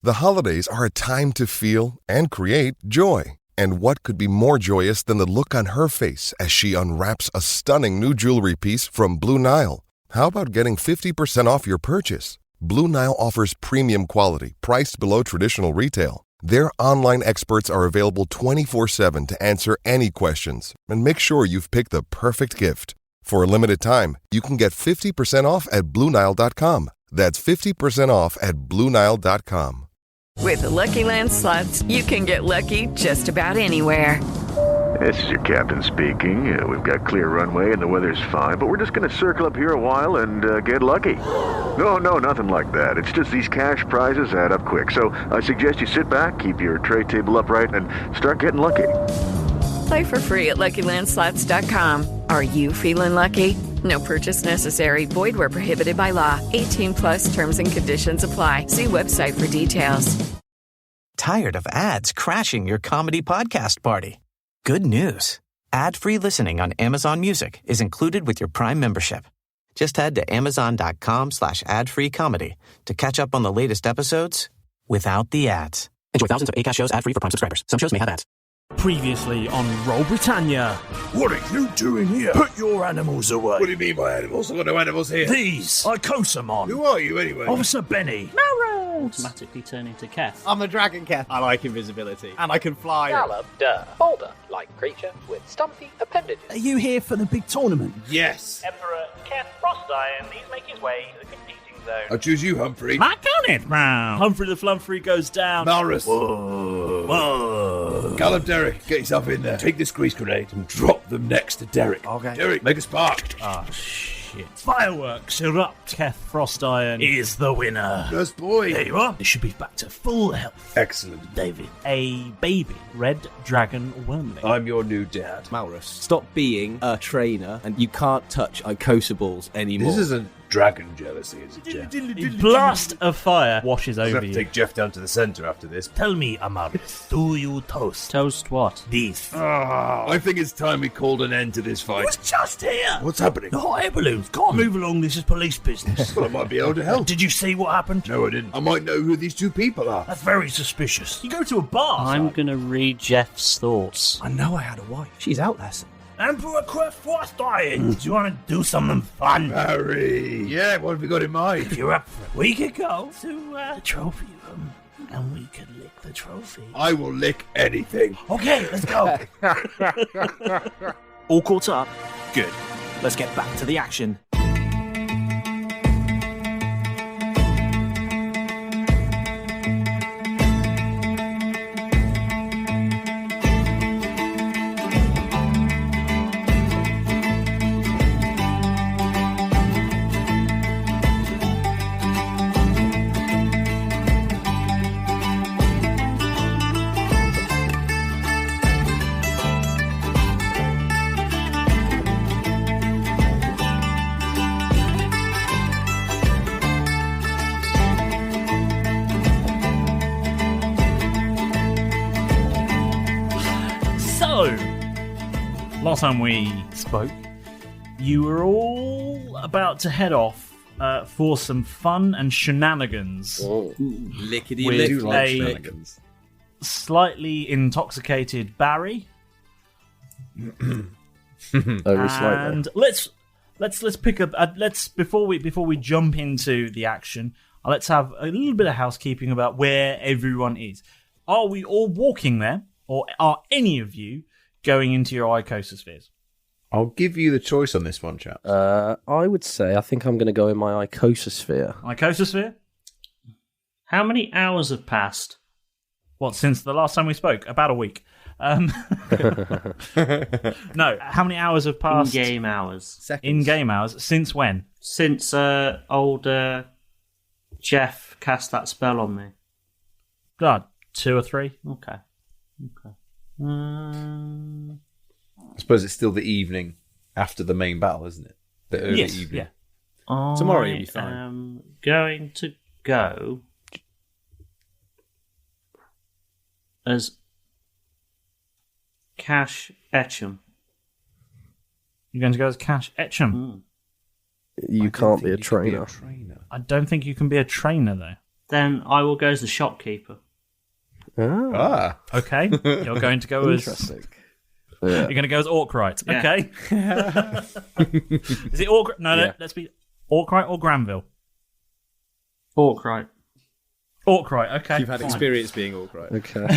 The holidays are a time to feel and create joy. And what could be more joyous than the look on her face as she unwraps a stunning new jewelry piece from Blue Nile? How about getting 50% off your purchase? Blue Nile offers premium quality, priced below traditional retail. Their online experts are available 24/7 to answer any questions and make sure you've picked the perfect gift. For a limited time, you can get 50% off at BlueNile.com. That's 50% off at BlueNile.com. With the Lucky Land Slots, you can get lucky just about anywhere. This is your captain speaking. We've got clear runway and the weather's fine, but we're just going to circle up here a while and get lucky. No, nothing like that. It's just these cash prizes add up quick. So I suggest you sit back, keep your tray table upright, and start getting lucky. Play for free at LuckyLandSlots.com. Are you feeling lucky? No purchase necessary. Void where prohibited by law. 18 plus terms and conditions apply. See website for details. Tired of ads crashing your comedy podcast party? Good news. Ad-free listening on Amazon Music is included with your Prime membership. Just head to amazon.com/ad-free comedy to catch up on the latest episodes without the ads. Enjoy thousands of Acast shows ad-free for Prime subscribers. Some shows may have ads. Previously on Roll Britannia. What are you doing here? Put your animals away. What do you mean by animals? I've got no animals here. These. I coach them on. Who are you anyway? Officer Benny. Malrus! Automatically turn into Keth. I'm the dragon Keth. I like invisibility. And I can fly. Gallop, boulder-like creature with stumpy appendages. Are you here for the big tournament? Yes. Emperor Keth Frostiron, he's making his way to the competing zone. I choose you, Humphrey. Back on it, man. Humphrey the Flumfrey goes down. Malrus. Whoa. Gallop, Derek. Get yourself in there. Take this grease grenade and drop them next to Derek. Okay. Derek, make a spark. Oh, shit. Fireworks erupt. Keth Frostiron Is the winner. Yes, boy. There you are. They should be back to full health. Excellent. David. a baby red dragon wormling. I'm your new dad. Malrus, stop being a trainer and you can't touch Icosa balls anymore. This isn't dragon jealousy, is it, Jeff? A blast of fire washes I'll over have to you. take Jeff down to the centre after this. Tell me, Amaris, do you toast? Toast what? These. I think it's time we called an end to this I fight. was just here. What's happening? The hot air balloons. Can't move along. This is police business. Well, I might be able to help. Did you see what happened? No, I didn't. I might know who these two people are. That's very suspicious. You go to a bar. I'm gonna read Jeff's thoughts. I know I had a wife. She's out there somewhere. Emperor Keth Frostiron, do you want to do something fun? Harry. Yeah, what have you got in mind? If you're up for it, we could go to the trophy room and we could lick the trophy. I will lick anything. Okay, let's go. All caught up? Good. Let's get back to the action. Last time we spoke, you were all about to head off for some fun and shenanigans. Lickety With lick a- like shenanigans. Slightly intoxicated Barry, and let's pick up. Let's before we jump into the action, let's have a little bit of housekeeping about where everyone is. Are we all walking there, or are any of you going into your icosospheres? I'll give you the choice on this one, chaps. I would say I think I'm going to go in my icososphere. Icososphere? How many hours have passed? What, since the last time we spoke? About a week. No, how many hours have passed? In-game hours. Seconds. In-game hours? Since when? Since old Jeff cast that spell on me. God, 2 or 3? Okay. I suppose it's still the evening after the main battle, isn't it? The early Yes, evening. yeah. Tomorrow you'll be fine. I'm going to go as Cash Etcham. You're going to go as Cash Etcham? You can't be a trainer. I don't think you can be a trainer, though. Then I will go as the shopkeeper. Ah. Okay. You're going to go as... Interesting. You're going to go as Orcrite. Yeah. Okay. Is it Orcrite? No, let's be Orcrite or Granville. Orcrite. Orcrite, okay. You've had experience being Orcrite. Okay.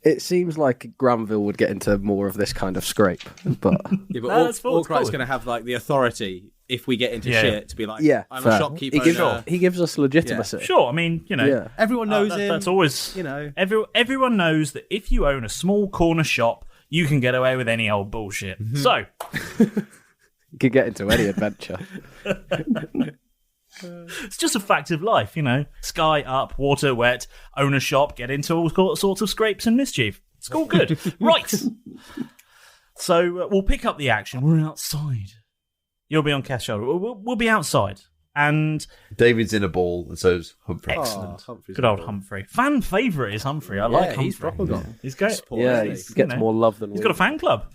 It seems like Granville would get into more of this kind of scrape, but Yeah, but No, that's full- Orcrite's full. going to have like the authority if we get into Yeah. shit to be like, yeah, I'm fair. a shopkeeper. He gives us legitimacy. Sure, I mean, you know... Yeah. Everyone knows him. That's always... You know. Everyone knows that if you own a small corner shop, you can get away with any old bullshit. So... You can get into any adventure. It's just a fact of life, you know. Sky up, water wet, own a shop, get into all sorts of scrapes and mischief. It's all good. Right. So we'll pick up the action. We're outside. You'll be on Keth's shoulder. We'll be outside. And David's in a ball, and so's Humphrey. excellent. Humphrey's Good old good. Humphrey. Fan favourite is Humphrey. I like Humphrey. he's proper good. He's great. Support, Yeah, isn't he gets more love than He's we got a fan club.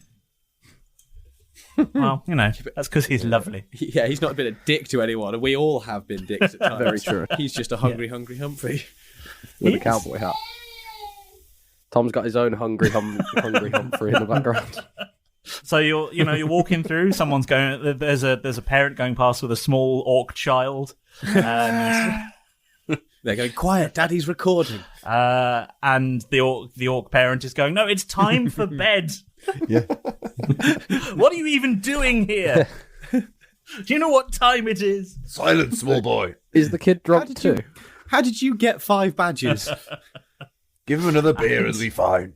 Well, you know, that's because he's lovely. Yeah, he's not been a dick to anyone, and we all have been dicks at times. Very true. He's just a hungry Humphrey. with a cowboy hat. Tom's got his own hungry Humphrey in the background. So you're walking through. Someone's going. There's a parent going past with a small orc child, and They're going, quiet, Daddy's recording. and the orc parent is going, no, it's time for bed. Yeah. What are you even doing here? Do you know what time it is? Silence, small boy. Is the kid drunk too? How did you get 5 badges? Give him another beer and be fine.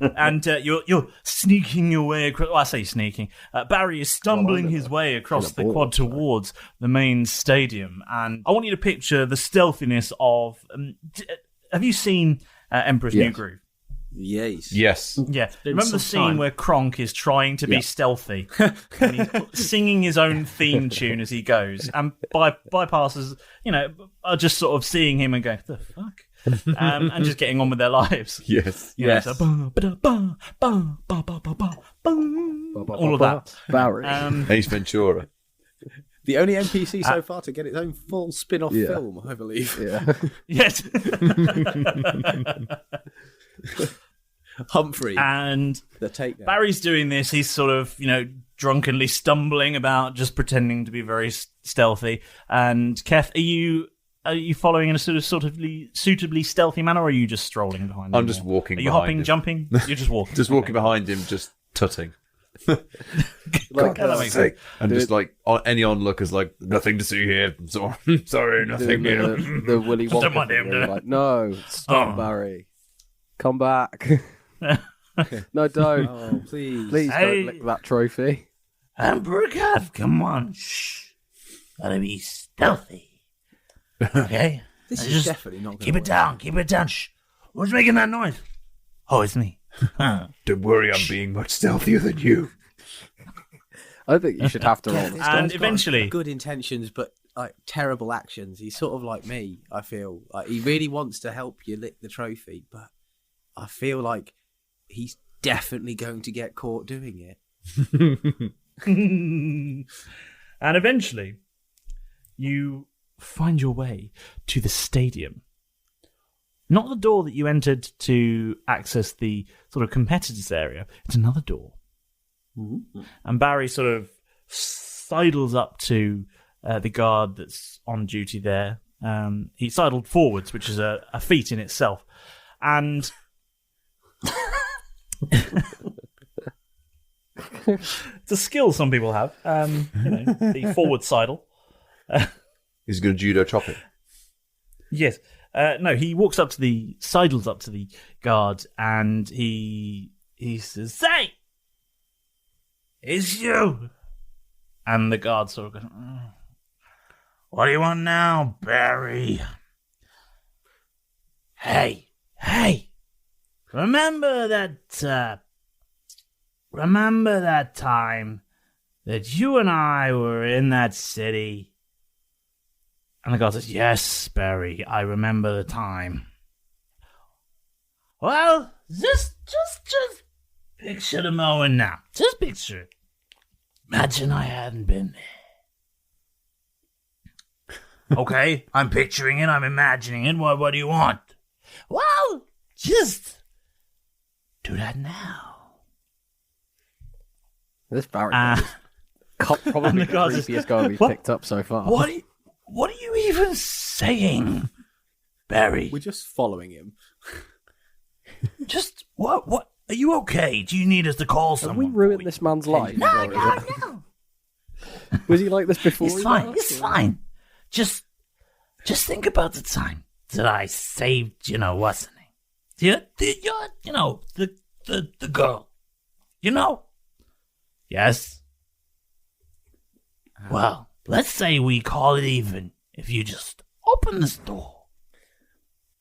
And you're sneaking your way across. Well, I say sneaking. Barry is stumbling his way across the quad towards the main stadium, and I want you to picture the stealthiness of. Have you seen Emperor's New Groove? Yes. Yes. Yeah. Remember the scene time. where Kronk is trying to be stealthy, and he's singing his own theme tune as he goes, and bypassers, are just sort of seeing him and going, "The fuck." And just getting on with their lives. Yes. Yes. All of that. Barry. Ace Ventura. The only NPC so far to get its own full spin-off film, I believe. Yeah. Yes. Humphrey. And the takedown. Barry's doing this. He's sort of, drunkenly stumbling about, just pretending to be very stealthy. And Keth, are you following in a suitably stealthy manner, or are you just strolling behind him? I'm just walking Are you behind hopping, him. jumping? You're just walking. Just walking behind him, just tutting. God's sake. And just like any onlookers, like nothing to see here. Sorry, nothing here. The Willy Don't Wonka mind him, thing, no. like, no, stop, Barry. Come back. No, don't. Oh, please. Please Hey. don't lick that trophy. Emperor Keth, come on. Shh. Gotta be stealthy. Okay? This Now is just definitely not going Keep it down, keep it down. Shh. Who's making that noise? Oh, it's me. Don't worry, I'm being much stealthier than you. I think you should have to roll. This this. guy's And got eventually- good intentions, but like terrible actions. He's sort of like me, I feel. Like he really wants to help you lick the trophy, but I feel like he's definitely going to get caught doing it. And eventually, you find your way to the stadium. Not the door that you entered to access the sort of competitors area. It's another door. Mm-hmm. And Barry sort of sidles up to the guard that's on duty there. He sidled forwards, which is a feat in itself. And it's a skill some people have. The forward sidle. He's going to judo chop it. Yes. No, he sidles up to the guard, and he says, "Say, it's you." And the guard sort of goes, "What do you want now, Barry?" Hey, remember that time that you and I were in that city? And the guard says, "Yes, Barry, I remember the time." Well, just picture the moment now. Just picture it. Imagine I hadn't been there. Okay, I'm picturing it, I'm imagining it. What do you want? Well, just do that now. This Barry is probably the creepiest guy we've picked up so far. What are you even saying, Barry? We're just following him. Just what? Are you okay? Do you need us to call someone? Have we ruined this man's life? No. Was he like this before? It's fine. It's fine. Just think about the time that I saved. What's her name? The girl. Yes. Well, let's say we call it even if you just open this door,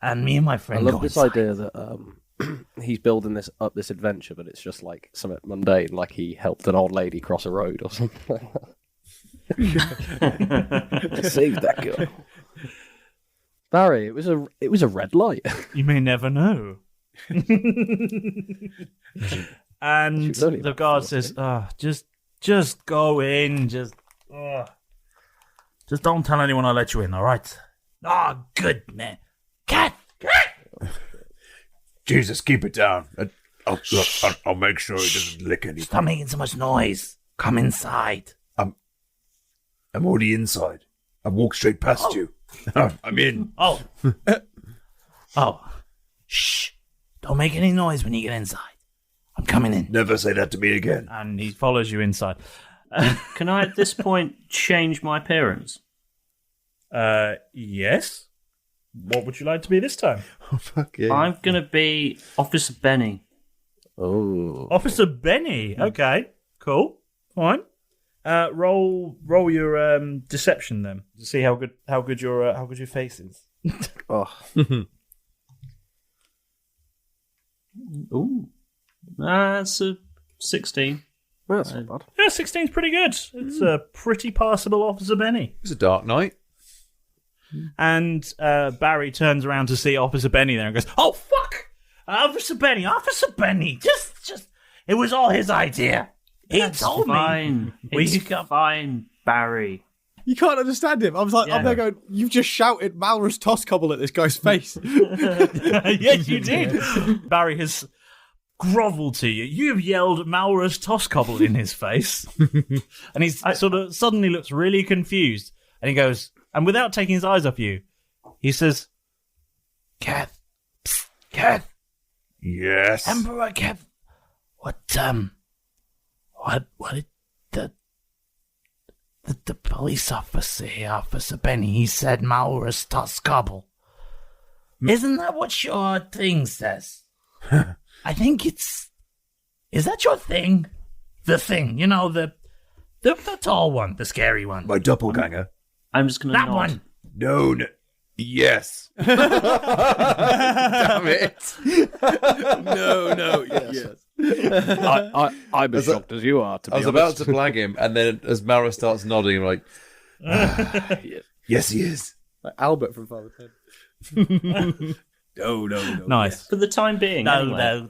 and me and my friend. I love this idea that he's building this adventure, but it's just like something mundane, like he helped an old lady cross a road or something like that. Saved that girl. Barry, it was a red light. You may never know. And the guard says, just go in, just don't tell anyone I let you in, all right? Oh, good, man. Keth! Jesus, keep it down. I'll make sure he doesn't lick anything. Stop making so much noise. Come inside. I'm already inside. I walked straight past you. I'm in. Oh. Shh. Don't make any noise when you get inside. I'm coming in. Never say that to me again. And he follows you inside. Can I, at this point, change my appearance? Yes. What would you like to be this time? Oh, fuck yeah. I'm going to be Officer Benny. Oh. Officer Benny. Okay. Cool. Fine. Roll your deception then to see how good your face is. Oh. Ooh. That's a 16. Well, that's not bad. Yeah, 16's pretty good. It's a pretty passable Officer Benny. It was a dark night. And Barry turns around to see Officer Benny there and goes, "Oh fuck, Officer Benny, just it was all his idea. He told me. It's fine, Barry." You can't understand him. I was like, I'm there going, you've just shouted Malrus Toscobble at this guy's face. Yes, you did. Barry has groveled to you. You have yelled Malrus Toscobble in his face. And he's sort of suddenly looks really confused. And he goes, and without taking his eyes off you, he says, Keth. Psst, Keth. Yes. Emperor Keth. What did the police officer here, Officer Benny, he said Malrus Toscobble. Isn't that what your thing says? I think is that your thing? The thing, the tall one, the scary one. My doppelganger. I'm just going to That nod. one. No. Yes. Damn it. No, yes. I'm as shocked as you are, to be I was honest. about to flag him, and then as Mara starts nodding, I'm like, Yes, he is. Like Albert from Father Ted. No. nice. For the time being, No.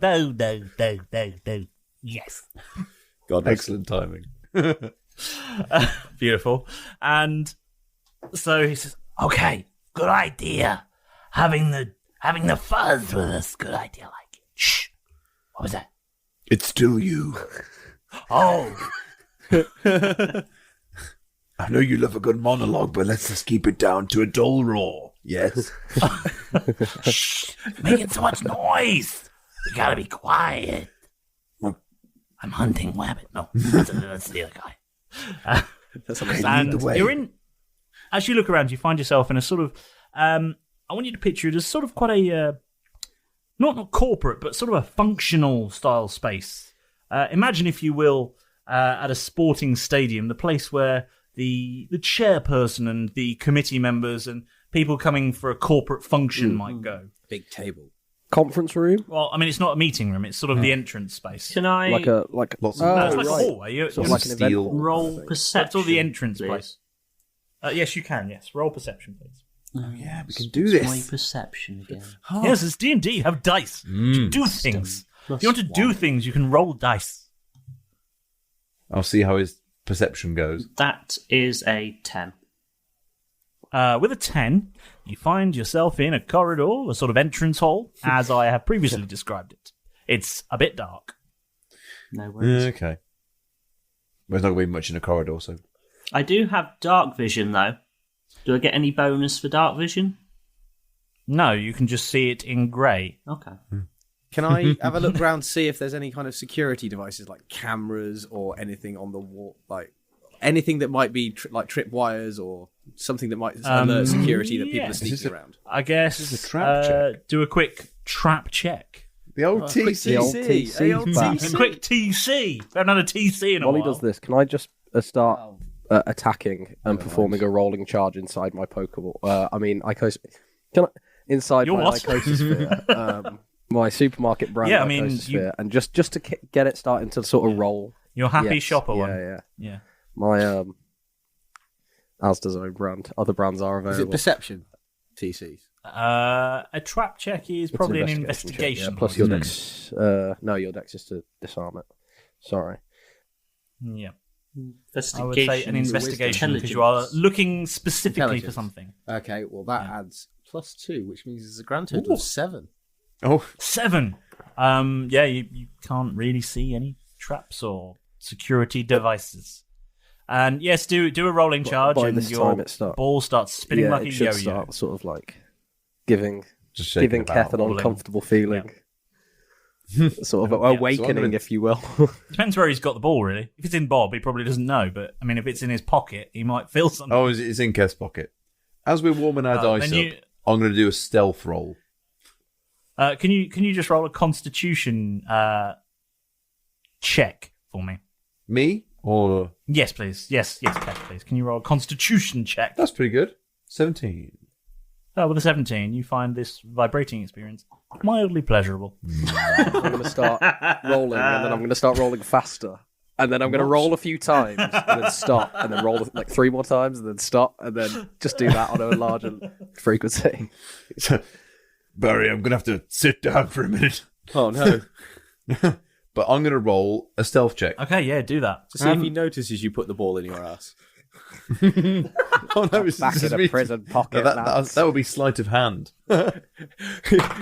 Yes. God, excellent timing. Beautiful. And so he says, Okay, good idea. Having the fuzz with us, good idea. Like it. Shh. What was that? It's still you. Oh. I know you love a good monologue, but let's just keep it down to a dull roar. Yes. Shh. Making so much noise. We gotta be quiet. I'm hunting rabbit. No, that's the other guy. That's Okay, and lead the way. you're in. As you look around, you find yourself in a sort of. I want you to picture it as sort of quite a, not corporate, but sort of a functional style space. Imagine, if you will, at a sporting stadium, the place where the chairperson and the committee members and people coming for a corporate function might go. Big table. Conference room? Well, I mean, it's not a meeting room; it's sort of the entrance space. Can I Like Lots No, of it's like a hallway. Sort of like an event hall. roll perception? That's all the entrance please? place. Yes, you can. Yes, roll perception, please. Oh, yeah, we can do What's this. my perception again? Yes, it's D&D. You have dice. You do things. If you want to do things, you can roll dice. I'll see how his perception goes. That is a 10. With a 10, you find yourself in a corridor, a sort of entrance hall, as I have previously described it. It's a bit dark. No worries. Okay. There's not going to be much in the corridor, so... I do have dark vision, though. Do I get any bonus for dark vision? No, you can just see it in grey. Okay. Can I have a look around to see if there's any kind of security devices like cameras or anything on the wall, like anything that might be like tripwires or something that might alert security that people are sneaking around? I guess This is a trap check. do a quick trap check. The old TC. The old TC. A quick TC. We haven't had a TC in a While while. he does this, can I just start attacking and performing a rolling charge inside my Pokeball? Inside Your my what? icososphere, my supermarket brand icososphere, and just to get it starting to sort of roll. Your happy Yes, shopper one. Yeah. Yeah. My Asda's own brand. Other brands are Is available. it perception TCs? A trap check is It's probably an check, investigation. yeah, plus your dex. No, your dex is to disarm it. Sorry. Yeah. Investigation. I would say an investigation because you are looking specifically for something. Okay, well that adds +2, which means it's a grand total of 7. Oh. 7. You can't really see any traps or security devices. And yes, do a rolling charge, By and this your time it ball starts spinning like it a should yo-yo. start sort of like giving shaking Keth an about. uncomfortable feeling. Sort of Yeah, awakening, if you will. Depends where he's got the ball, really. If it's in Bob, he probably doesn't know. But I mean, if it's in his pocket, he might feel something. Oh, it's in Keth's pocket. As we're warming our dice up, I'm going to do a stealth roll. Can you just roll a Constitution check for me? Me or Yes, please. Yes, Keth, please. Can you roll a Constitution check? that's pretty good. 17. With a 17, you find this vibrating experience mildly pleasurable. I'm going to start rolling, and then I'm going to start rolling faster. And then I'm going to roll a few times, and then stop, and then roll like 3 more times, and then stop, and then just do that on a larger frequency. Barry, I'm going to have to sit down for a minute. Oh no. But I'm going to roll a stealth check. Okay, yeah, do that. To see if he notices you put the ball in your ass. Oh no, it's Back in a prison pocket. That would be sleight of hand.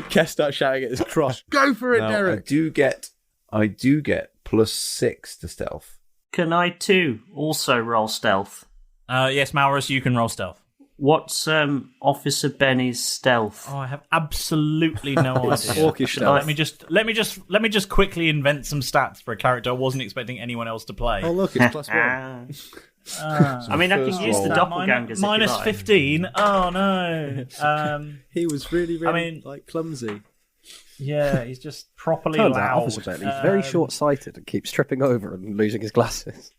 Keth starts shouting at his cross. Go for it, Now, Derek! I do get +6 to stealth. Can I too also roll stealth? Yes, Malrus, you can roll stealth. What's Officer Benny's stealth? Oh, I have absolutely no idea. Orcish stealth. Let me just quickly invent some stats for a character I wasn't expecting anyone else to play. Oh look, it's +1. I mean, I can use the doppelgangers. Minus if you like. 15. Oh no. He was really clumsy. Yeah, he's just properly Turns loud. out Officer Benny, he's very short-sighted and keeps tripping over and losing his glasses.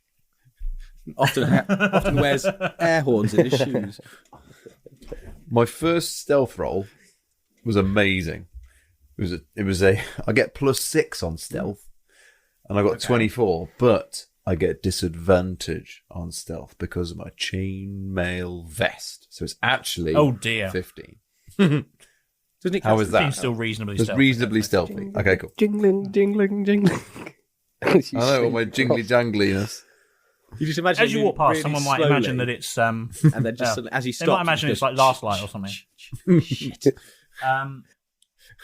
Often wears air horns in his shoes. My first stealth roll was amazing. It was a I get +6 on stealth, and I got 24, but I get disadvantage on stealth because of my chainmail vest. So it's actually 15. Doesn't it How is that? Seems still reasonably It's stealthy. reasonably stealthy. Okay, cool. Jingling, jingling, jingling. I know all my jingly jangliness. You just imagine as you walk past, really someone might slowly, imagine that it's and then just suddenly, as he they stops, might imagine it's like Last Light or something. Shit.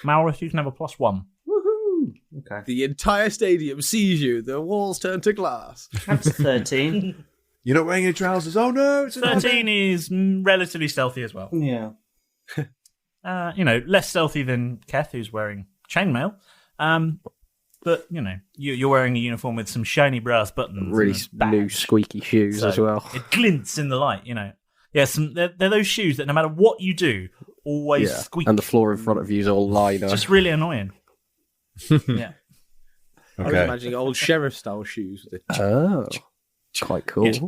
Malrus, you can have a +1. Woohoo! Okay. The entire stadium sees you. The walls turn to glass. That's 13. You're not wearing any trousers. Oh no, it's 13 is relatively stealthy as well. Yeah. Less stealthy than Keth, who's wearing chainmail. But, you're wearing a uniform with some shiny brass buttons. Really and a badge. new squeaky shoes So as well. It glints in the light, Yeah, they're those shoes that no matter what you do, always squeak. And the floor in front of you is all liner. Just really annoying. Yeah. I was imagining old sheriff-style shoes. With quite cool. Yeah.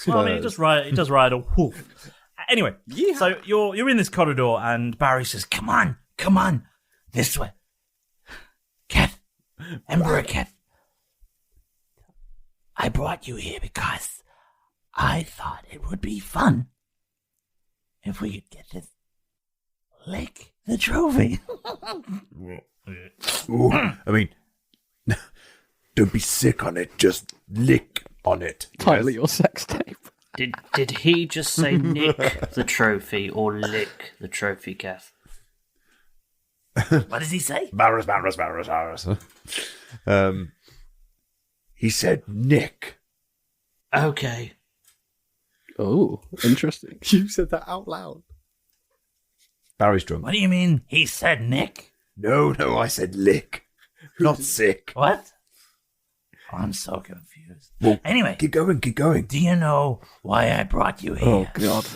Well, I mean, it does ride a wolf. Anyway, so you're in this corridor, and Barry says, "Come on, this way, Keth, Emperor Keth. I brought you here because I thought it would be fun if we could get to lick the trophy." Ooh, I mean, don't be sick on it, just lick on it. Title your sex tape. Did he just say nick the trophy or lick the trophy, Keth? What does he say? Malrus. He said nick. Okay. Oh, interesting. You said that out loud. Barry's drunk. What do you mean? He said Nick? No, I said lick. Not sick. What? Oh, I'm so confused. Well, anyway. Keep going. Do you know why I brought you here? Oh, God.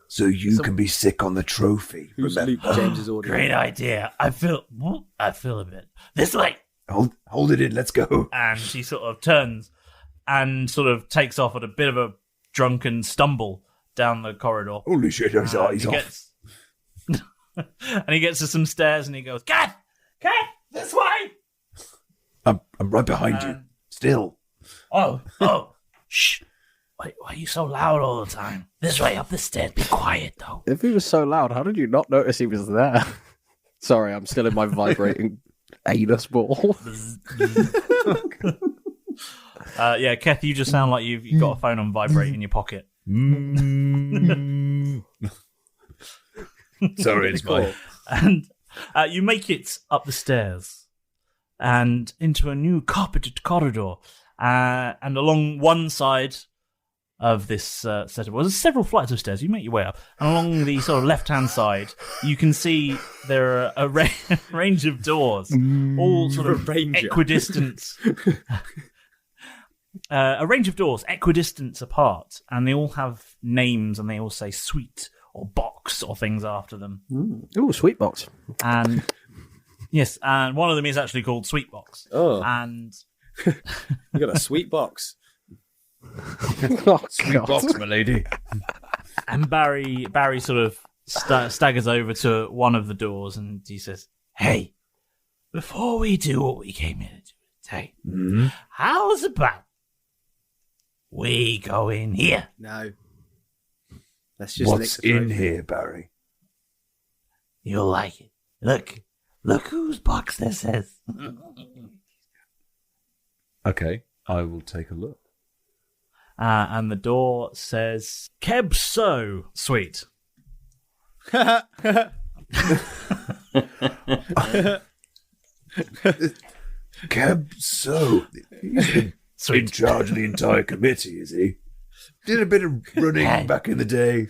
So you can be sick on the trophy. Who's Luke James's audience? Great idea. I feel a bit. This way. Hold it in. Let's go. And he sort of turns and sort of takes off at a bit of a drunken stumble down the corridor. Holy shit, he's off. And he gets to some stairs and he goes, Keth, this way. I'm right behind you. Still. Oh, shh. Why are you so loud all the time? This way, up the stairs. Be quiet, though. If he was so loud, how did you not notice he was there? Sorry, I'm still in my vibrating anus ball. Yeah, Keth, you just sound like you've got a phone on vibrate in your pocket. Sorry, it's mine. And you make it up the stairs and into a new carpeted corridor. And along one side of this setup, well, there's several flights of stairs. You make your way up. And along the sort of left-hand side, you can see there are a range of doors, all sort of equidistant. A range of doors, equidistant apart, and they all have names, and they all say suite or box or things after them. Ooh, sweet box. And yes, and one of them is actually called Sweet Box. Oh, and you got a sweet box. Oh, Sweet box, my lady. And Barry sort of staggers over to one of the doors, and he says, Hey, before we do what we came here to do today, how's about we go in here? No. Let's just What's in here, Barry? You'll like it. Look whose box this is. Okay, I will take a look. and the door says, Keb So Sweet. Keb So. He's in charge of the entire committee, is he? Did a bit of running back in the day.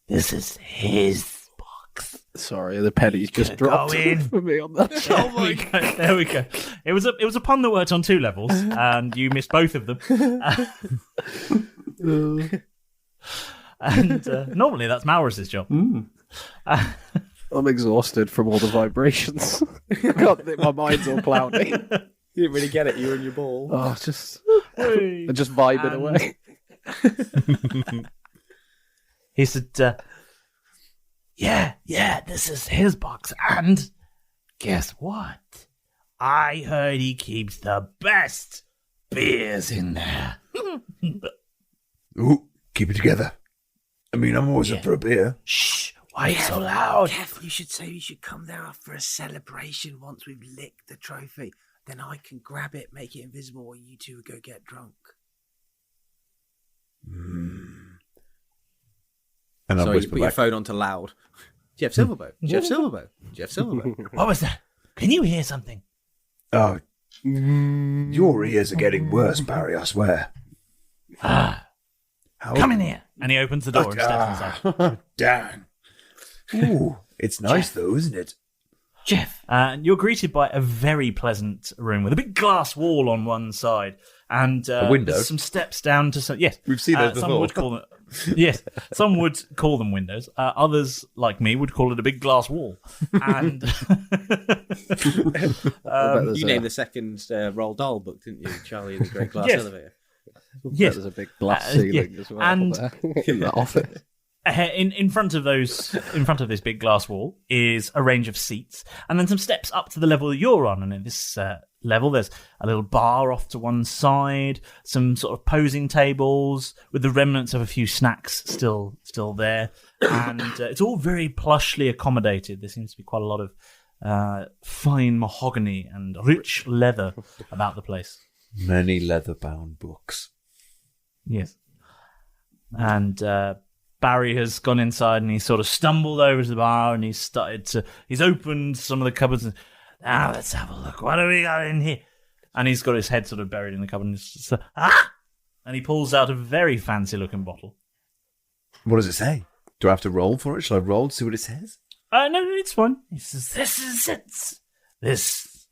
This is his box. Sorry, the pennies just dropped for me on that. Oh my God. There we go. It was a pun that worked on two levels, and you missed both of them. And normally that's Malrus's job. I'm exhausted from all the vibrations. My mind's all cloudy. You didn't really get it. You were in your ball. Oh, just vibing away. He said, Yeah, this is his box. And guess what? I heard he keeps the best beers in there. Ooh, keep it together. I mean, I'm always up for a beer. Shh, why are you so loud? Keth, you should say we should come there for a celebration once we've licked the trophy. Then I can grab it, make it invisible, while you two go get drunk. And I'll Sorry, you whisper put your back. phone onto loud. Jeff Silverboat. Jeff Silverboat. Jeff Silverboat. What was that? Can you hear something? Oh, your ears are getting worse, Barry, I swear. Come in here. and he opens the door and steps inside. Damn. Ooh, it's nice though, isn't it? Jeff, you're greeted by a very pleasant room with a big glass wall on one side and a window. There's some steps down to some. Yes, we've seen those some before. would call them. Yes, some would call them windows. Others, like me, would call it a big glass wall. And you named the second Roald Dahl book, didn't you? Charlie and the Great Glass Yes. Elevator. Yes, there's a big glass ceiling as well and there, in the office. In front of this big glass wall is a range of seats, and then some steps up to the level that you're on. And at this level, there's a little bar off to one side, some sort of posing tables with the remnants of a few snacks still there, and it's all very plushly accommodated. There seems to be quite a lot of fine mahogany and rich leather about the place. Many leather-bound books. Yes. And Barry has gone inside and he's sort of stumbled over to the bar and he's opened some of the cupboards and, now let's have a look. What do we got in here? And he's got his head sort of buried in the cupboard and he pulls out a very fancy looking bottle. What does it say? Do I have to roll for it? Shall I roll to see what it says? No, it's fine. He says, this is it. This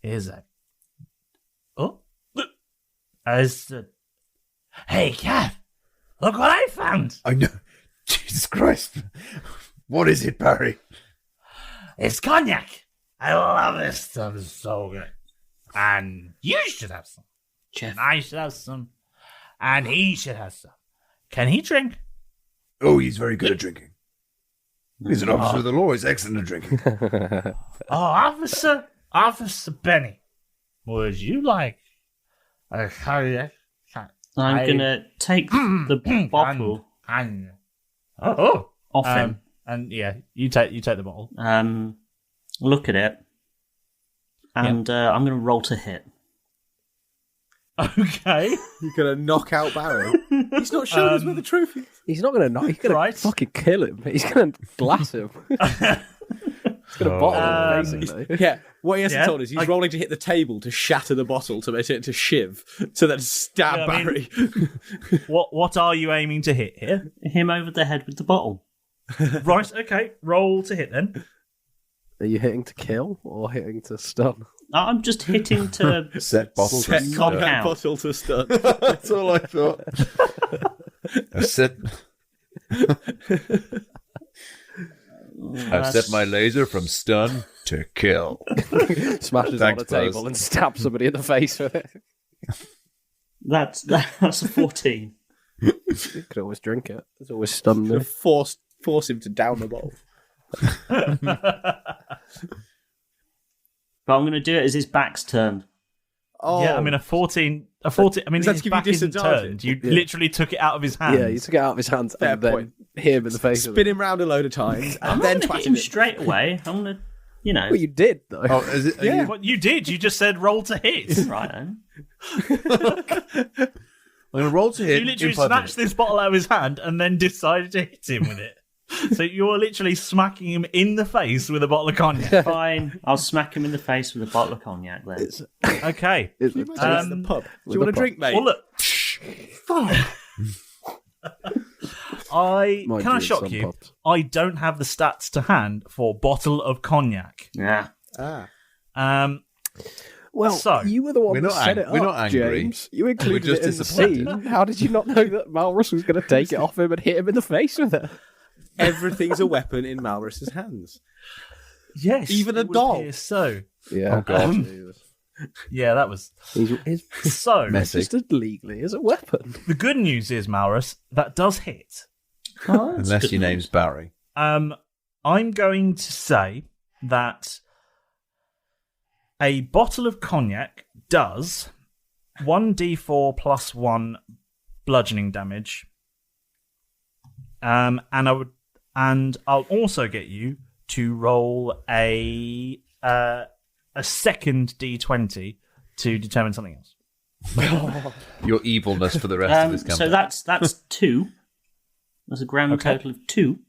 is it. Oh. Hey, Keth. Look what I found. I know. Jesus Christ. What is it, Barry? It's cognac. I love this stuff. It's so good. And you should have some. Jeff. And I should have some. And he should have some. Can he drink? Oh, he's very good at drinking. He's an officer of the law. He's excellent at drinking. Officer Benny, would you like a cognac? I'm going to take the bottle off him. And yeah, you take the bottle. Look at it. And I'm going to roll to hit. Okay. You're going to knock out Barry? He's not showing us where the trophy is. He's not going to knock. He's going to fucking kill him. He's going to glass him. He's going to bottle him, basically. Yeah, what he hasn't told us, he's rolling to hit the table to shatter the bottle to make it into shiv, to then stab Barry. What are you aiming to hit here? Him over the head with the bottle. Right, okay. Roll to hit then. Are you hitting to kill or hitting to stun? I'm just hitting to set bottle set to combat bottle to stun. That's all I thought. I've set my laser from stun to kill. Smashes on the table and stabs somebody in the face with it. That's a 14. You could always drink it. There's always stun there. Force him to down the bottle. But I'm going to do it as his back's turned. Oh. Yeah, I mean, a 14. I mean, his back isn't turned. You literally took it out of his hands. Yeah, you took it out of his hands and then hit him in the face. Spin him round a load of times and then hit him straight away. I'm going to, Well, you did, though. Oh, is it? Yeah. What you did. You just said roll to hit. Right, then. I'm going to roll to hit. You literally snatched this bottle out of his hand and then decided to hit him with it. So you're literally smacking him in the face with a bottle of cognac. Fine, I'll smack him in the face with a bottle of cognac then. Okay. The pub. Do you want a drink, mate? Well, look. Can I shock you? I don't have the stats to hand for bottle of cognac. Yeah. Well, so, you were the one that set it up, we're not angry. James. You included We're it in just the scene. How did you not know that Malrus was going to take it off him and hit him in the face with it? Everything's a weapon in Malrus's hands. Yes. Even a doll. So. Yeah. Oh, God. Yeah, that was... He's so registered legally as a weapon. The good news is, Malrus, that does hit. Unless your name's Barry. I'm going to say that a bottle of cognac does 1d4 plus 1 bludgeoning damage. And I'll also get you to roll a second d20 to determine something else. Your evilness for the rest of this campaign. So that's 2. That's a grand total of 2.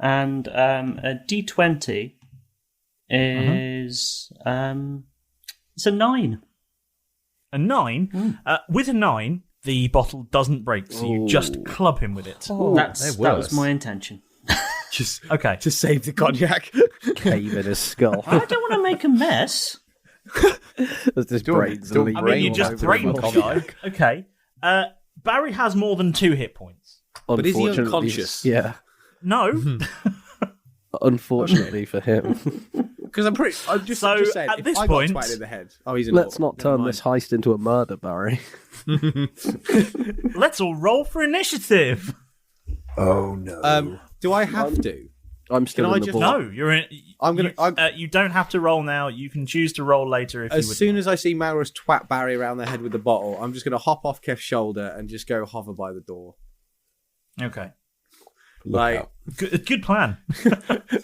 And a d20 is it's a 9. A 9? With a 9, the bottle doesn't break, so you just club him with it. That was my intention. Just okay to save the cognac. Cave in his skull. I don't want to make a mess. There's this brains. I mean, you just brain the guy. Okay. Barry has more than 2 hit points. But is he unconscious? Yeah. No. Unfortunately for him. Because I'm just saying, at this I point, got twatted in the head. Oh, he's in let's not turn this heist into a murder, Barry. Let's all roll for initiative. Oh no. Do I have to? I'm still in the ball. No, you're in. I'm gonna. You don't have to roll now. You can choose to roll later if you would. As soon as I see Malrus twat Barry around the head with the bottle, I'm just gonna hop off Keth's shoulder and just go hover by the door. Okay. Like, good plan.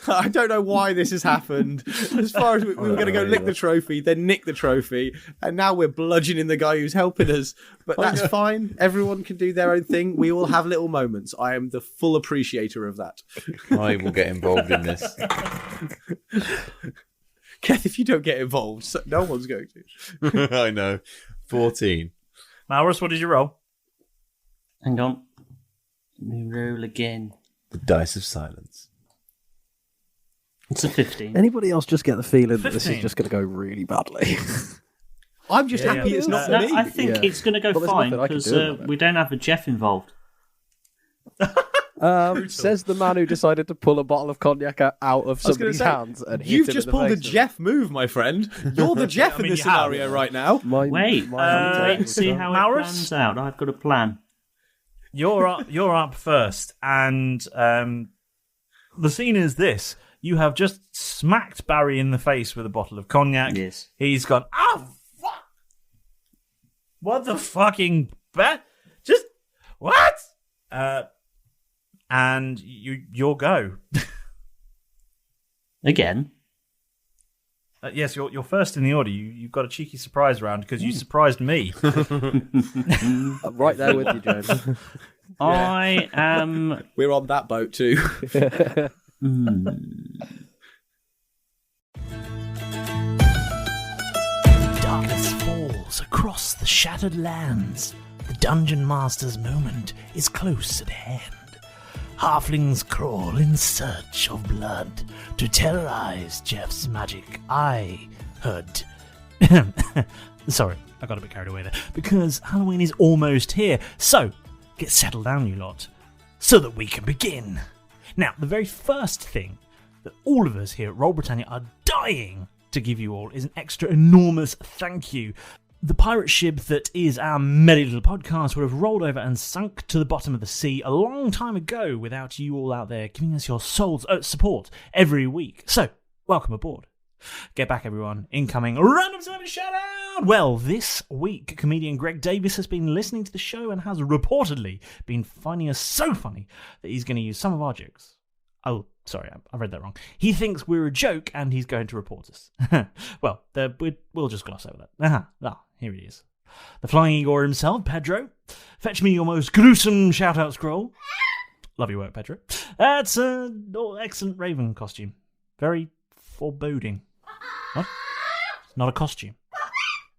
I don't know why this has happened. As far as we were going to go lick the trophy, then nick the trophy, and now we're bludgeoning the guy who's helping us. But that's fine. Everyone can do their own thing. We all have little moments. I am the full appreciator of that. I will get involved in this. Keth, if you don't get involved, no one's going to. I know. 14. Malrus, what did you roll? Hang on. Let me roll again. The dice of silence. It's a 15. Anybody else just get the feeling that this 15. is just going to go really badly? I'm just happy it's not me. I think it's going to go fine because we don't have a Jeff involved. Says the man who decided to pull a bottle of cognac out of somebody's hands and hit you've him just in the pulled a face. Jeff move, my friend. You're the Jeff in this scenario right now. Wait and see how it plans out. I've got a plan. You're up first, and the scene is this. You have just smacked Barry in the face with a bottle of cognac. Yes. He's gone, oh, fuck! What the fucking... Just... What? And you'll go. Again? Yes, you're first in the order. You've got a cheeky surprise round because you surprised me. I'm right there with you, James. I am... We're on that boat too. Darkness falls across the shattered lands. The Dungeon Master's moment is close at hand. Halflings crawl in search of blood to terrorize Jeff's magic. I heard. Sorry, I got a bit carried away there. Because Halloween is almost here. So, get settled down, you lot, so that we can begin. Now, the very first thing that all of us here at Roll Britannia are dying to give you all is an extra enormous thank you. The pirate ship that is our merry little podcast would have rolled over and sunk to the bottom of the sea a long time ago without you all out there giving us your soul's support every week. So, welcome aboard. Get back, everyone. Incoming random celebrity shout out! Well, this week, comedian Greg Davis has been listening to the show and has reportedly been finding us so funny that he's going to use some of our jokes. Oh, sorry, I read that wrong. He thinks we're a joke and he's going to report us. Well, we'll just gloss over that. Here he is. The Flying Igor himself, Pedro. Fetch me your most gruesome shout-out scroll. Love your work, Pedro. That's an excellent Raven costume. Very foreboding. What? It's not a costume.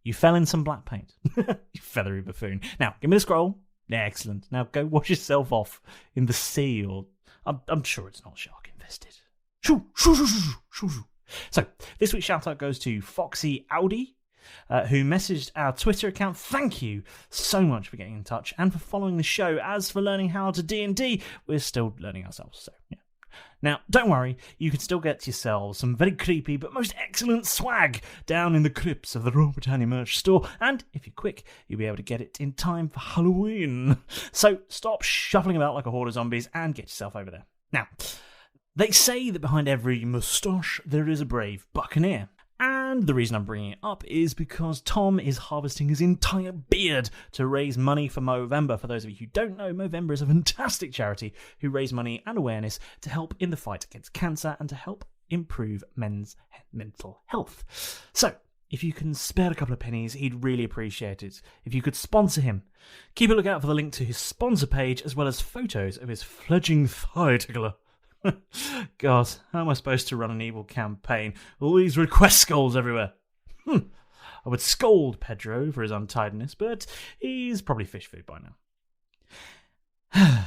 You fell in some black paint. You feathery buffoon. Now, give me the scroll. Excellent. Now go wash yourself off in the sea, or... I'm sure it's not shark infested. Shoo, shoo, shoo, shoo, shoo, shoo. So, this week's shout-out goes to Foxy Audi, who messaged our Twitter account. Thank you so much for getting in touch and for following the show. As for learning how to D&D, we're still learning ourselves, so yeah. Now, don't worry, you can still get yourselves some very creepy but most excellent swag down in the crypts of the Roll Britannia merch store, and if you're quick, you'll be able to get it in time for Halloween. So stop shuffling about like a horde of zombies and get yourself over there. Now, they say that behind every moustache there is a brave buccaneer. And the reason I'm bringing it up is because Tom is harvesting his entire beard to raise money for Movember. For those of you who don't know, Movember is a fantastic charity who raise money and awareness to help in the fight against cancer and to help improve men's mental health. So, if you can spare a couple of pennies, he'd really appreciate it if you could sponsor him. Keep a lookout for the link to his sponsor page as well as photos of his fledgling thigh tickler. God, how am I supposed to run an evil campaign? All these request skulls everywhere. I would scold Pedro for his untidiness, but he's probably fish food by now.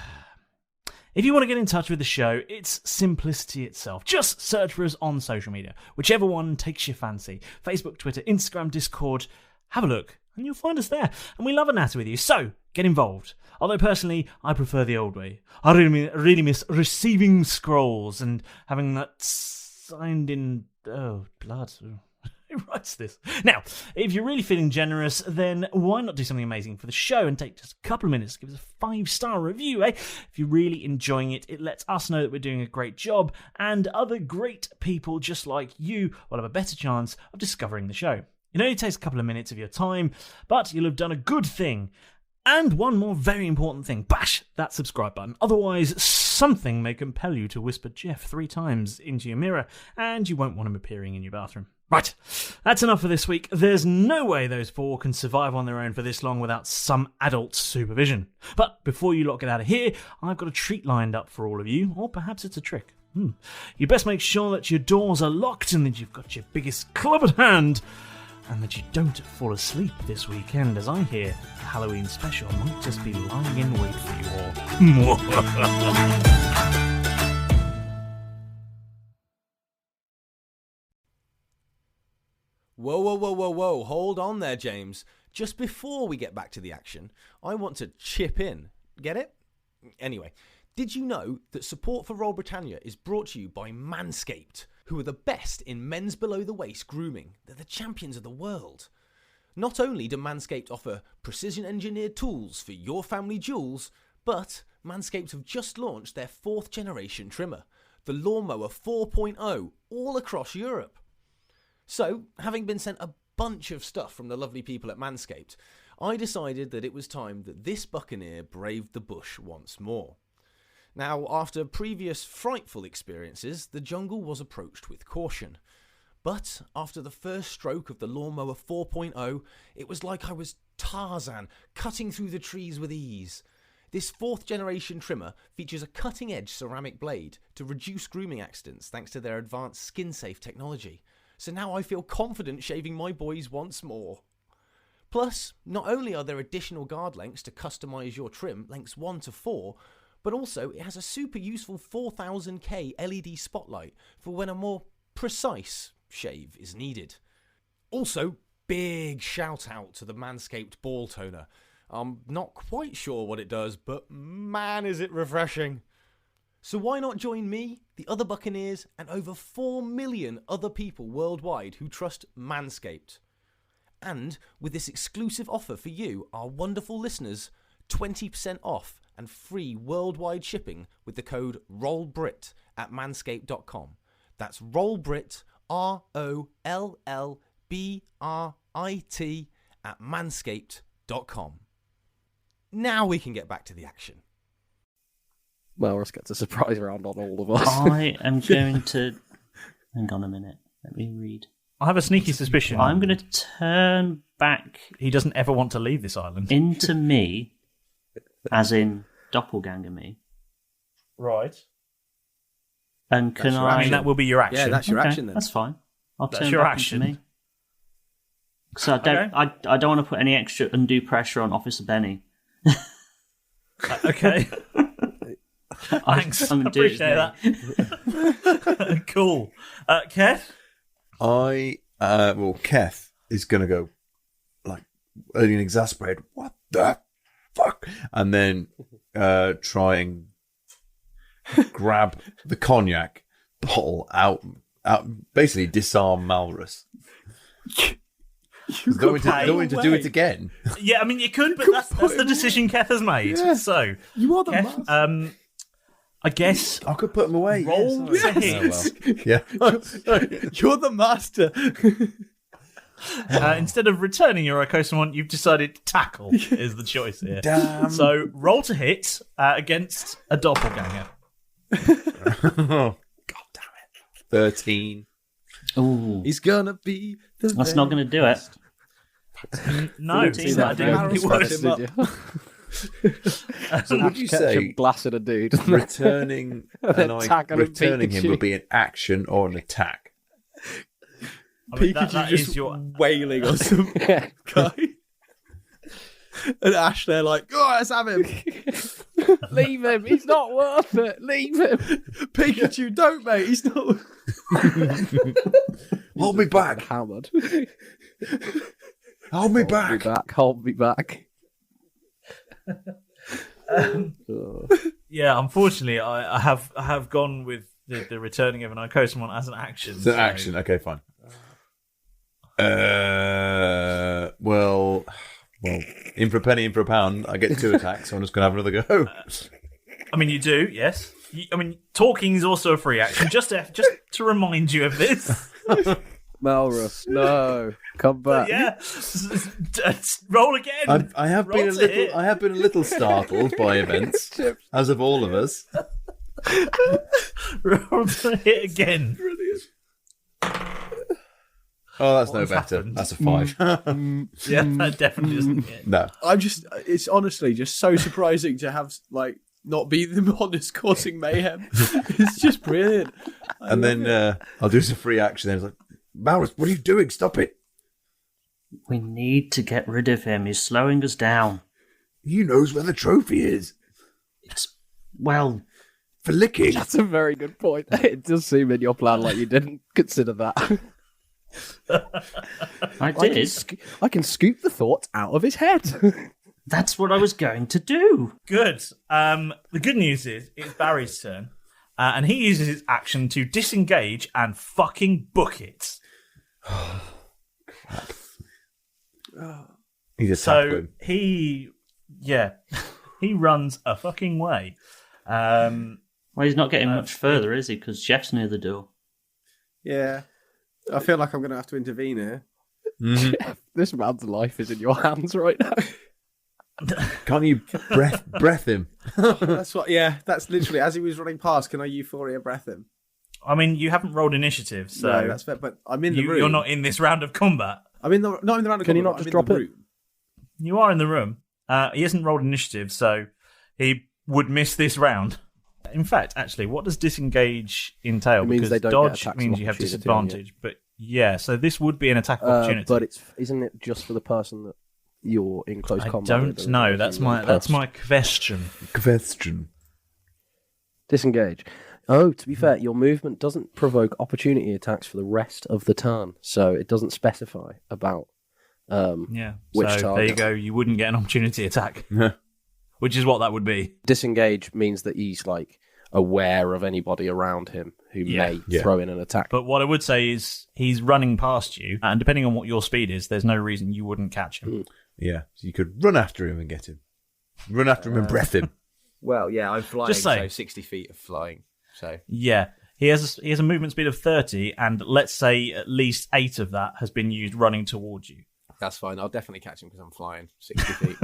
If you want to get in touch with the show, it's simplicity itself. Just search for us on social media, whichever one takes your fancy. Facebook, Twitter, Instagram, Discord. Have a look, and you'll find us there. And we love a natter with you, so get involved. Although personally, I prefer the old way. I really miss receiving scrolls and having that signed in... Oh, blood. Who writes this? Now, if you're really feeling generous, then why not do something amazing for the show and take just a couple of minutes to give us a 5-star review, eh? If you're really enjoying it, it lets us know that we're doing a great job, and other great people just like you will have a better chance of discovering the show. It only takes a couple of minutes of your time, but you'll have done a good thing. And one more very important thing. Bash that subscribe button. Otherwise, something may compel you to whisper Jeff 3 times into your mirror, and you won't want him appearing in your bathroom. Right, that's enough for this week. There's no way those 4 can survive on their own for this long without some adult supervision. But before you lot get out of here, I've got a treat lined up for all of you, or perhaps it's a trick. You best make sure that your doors are locked and that you've got your biggest club at hand, and that you don't fall asleep this weekend, as I hear the Halloween special might just be lying in wait for you all. Whoa, hold on there, James. Just before we get back to the action, I want to chip in. Get it? Anyway, did you know that support for Roll Britannia is brought to you by Manscaped, who are the best in men's below-the-waist grooming? They're the champions of the world. Not only do Manscaped offer precision-engineered tools for your family jewels, but Manscaped have just launched their 4th generation trimmer, the Lawnmower 4.0, all across Europe. So, having been sent a bunch of stuff from the lovely people at Manscaped, I decided that it was time that this buccaneer braved the bush once more. Now, after previous frightful experiences, the jungle was approached with caution. But after the first stroke of the Lawnmower 4.0, it was like I was Tarzan, cutting through the trees with ease. This 4th generation trimmer features a cutting-edge ceramic blade to reduce grooming accidents thanks to their advanced skin-safe technology. So now I feel confident shaving my boys once more. Plus, not only are there additional guard lengths to customise your trim, lengths 1 to 4, but also it has a super useful 4000K LED spotlight for when a more precise shave is needed. Also, big shout out to the Manscaped ball toner. I'm not quite sure what it does, but man is it refreshing. So why not join me, the other Buccaneers, and over 4 million other people worldwide who trust Manscaped? And with this exclusive offer for you, our wonderful listeners, 20% off and free worldwide shipping with the code ROLLBRIT at manscaped.com. That's ROLLBRIT, ROLLBRIT at manscaped.com. Now we can get back to the action. Malrus gets a surprise round on all of us. I am going to... Hang on a minute. Let me read. I have a sneaky suspicion. I'm going to turn back... He doesn't ever want to leave this island. ...into me, as in doppelganger me. Right. And can I... I mean, that will be your action. Yeah, that's your action then. That's fine. I'll That's turn your back action. into me. So I don't want to put any extra undue pressure on Officer Benny. Okay. Thanks. I appreciate that. Cool. Keth? Keth is going to go, like, early and exasperated. What the fuck? And then try and grab the cognac bottle out, basically disarm Malrus. Going to do it again. Yeah, I mean, you could, but that's the decision Keth has made. Yeah. So, you are the Keth, master. I guess I could put him away. Roll to hit. Yeah. You're the master. Instead of returning your Icosomon, you've decided to tackle is the choice here. Damn. So roll to hit against a doppelganger. God damn it. 13. Ooh. He's gonna be the That's not going to do it. No, I didn't. It works. So would you say blasted a dude, returning him will be an action or an attack? I mean, Pikachu that just is your wailing on some guy, and Ash they're like, "Oh, let's have him." Leave him. He's not worth it. Leave him. Pikachu, don't, mate. He's not. Hold me back, Hammered. Hold me back. Hold me back. Yeah, unfortunately, I have gone with the returning of an Icosomon as an action. It's an action. Okay, fine. Well, in for a penny, in for a pound. I get 2 attacks, so I'm just going to have another go. I mean, you do, yes. I mean, talking is also a free action. Just to remind you of this. Malrus, no, come back. Yeah, roll again. I have been a little startled by events, as of all of us. Roll to hit again. Brilliant. Oh, that's no better. Happened? That's a 5. Yeah, that definitely isn't it. No. It's honestly just so surprising to have, like, not be the one that's causing mayhem. It's just brilliant. And then I'll do as a free action. Then it's like, Malrus, what are you doing? Stop it. We need to get rid of him. He's slowing us down. He knows where the trophy is. Yes. Well, for licking. That's a very good point. It does seem in your plan like you didn't consider that. I did. I can scoop the thoughts out of his head. That's what I was going to do. Good. The good news is it's Barry's turn, and he uses his action to disengage and fucking book it. He's a so he runs a fucking way. Well, he's not getting much further, is he? Because Jeff's near the door. Yeah. I feel like I'm going to have to intervene here. Mm-hmm. This man's life is in your hands right now. Can't you breath him? That's what. Yeah, that's literally as he was running past. Can I euphoria breath him? I mean, you haven't rolled initiative, so no, that's fair. But I'm in the room. You're not in this round of combat. I'm in the not in the round of combat. Can you not just drop it? You are in the room. He hasn't rolled initiative, so he would miss this round. In fact, actually, what does disengage entail? It means because they don't dodge get means you have disadvantage. But yeah, so this would be an attack opportunity. But isn't it just for the person that you're in close combat? I don't know. That's my question. Disengage. Oh, to be fair, your movement doesn't provoke opportunity attacks for the rest of the turn, so it doesn't specify about which so target. There you go. You wouldn't get an opportunity attack, which is what that would be. Disengage means that he's like aware of anybody around him who may throw in an attack. But what I would say is he's running past you, and depending on what your speed is, there's no reason you wouldn't catch him. Yeah, so you could run after him and get him. Run after him and breath him. Well, yeah, I'm flying, Just say, so 60 feet of flying. So yeah, he has a movement speed of 30, and let's say at least 8 of that has been used running towards you. That's fine. I'll definitely catch him because I'm flying 60 feet.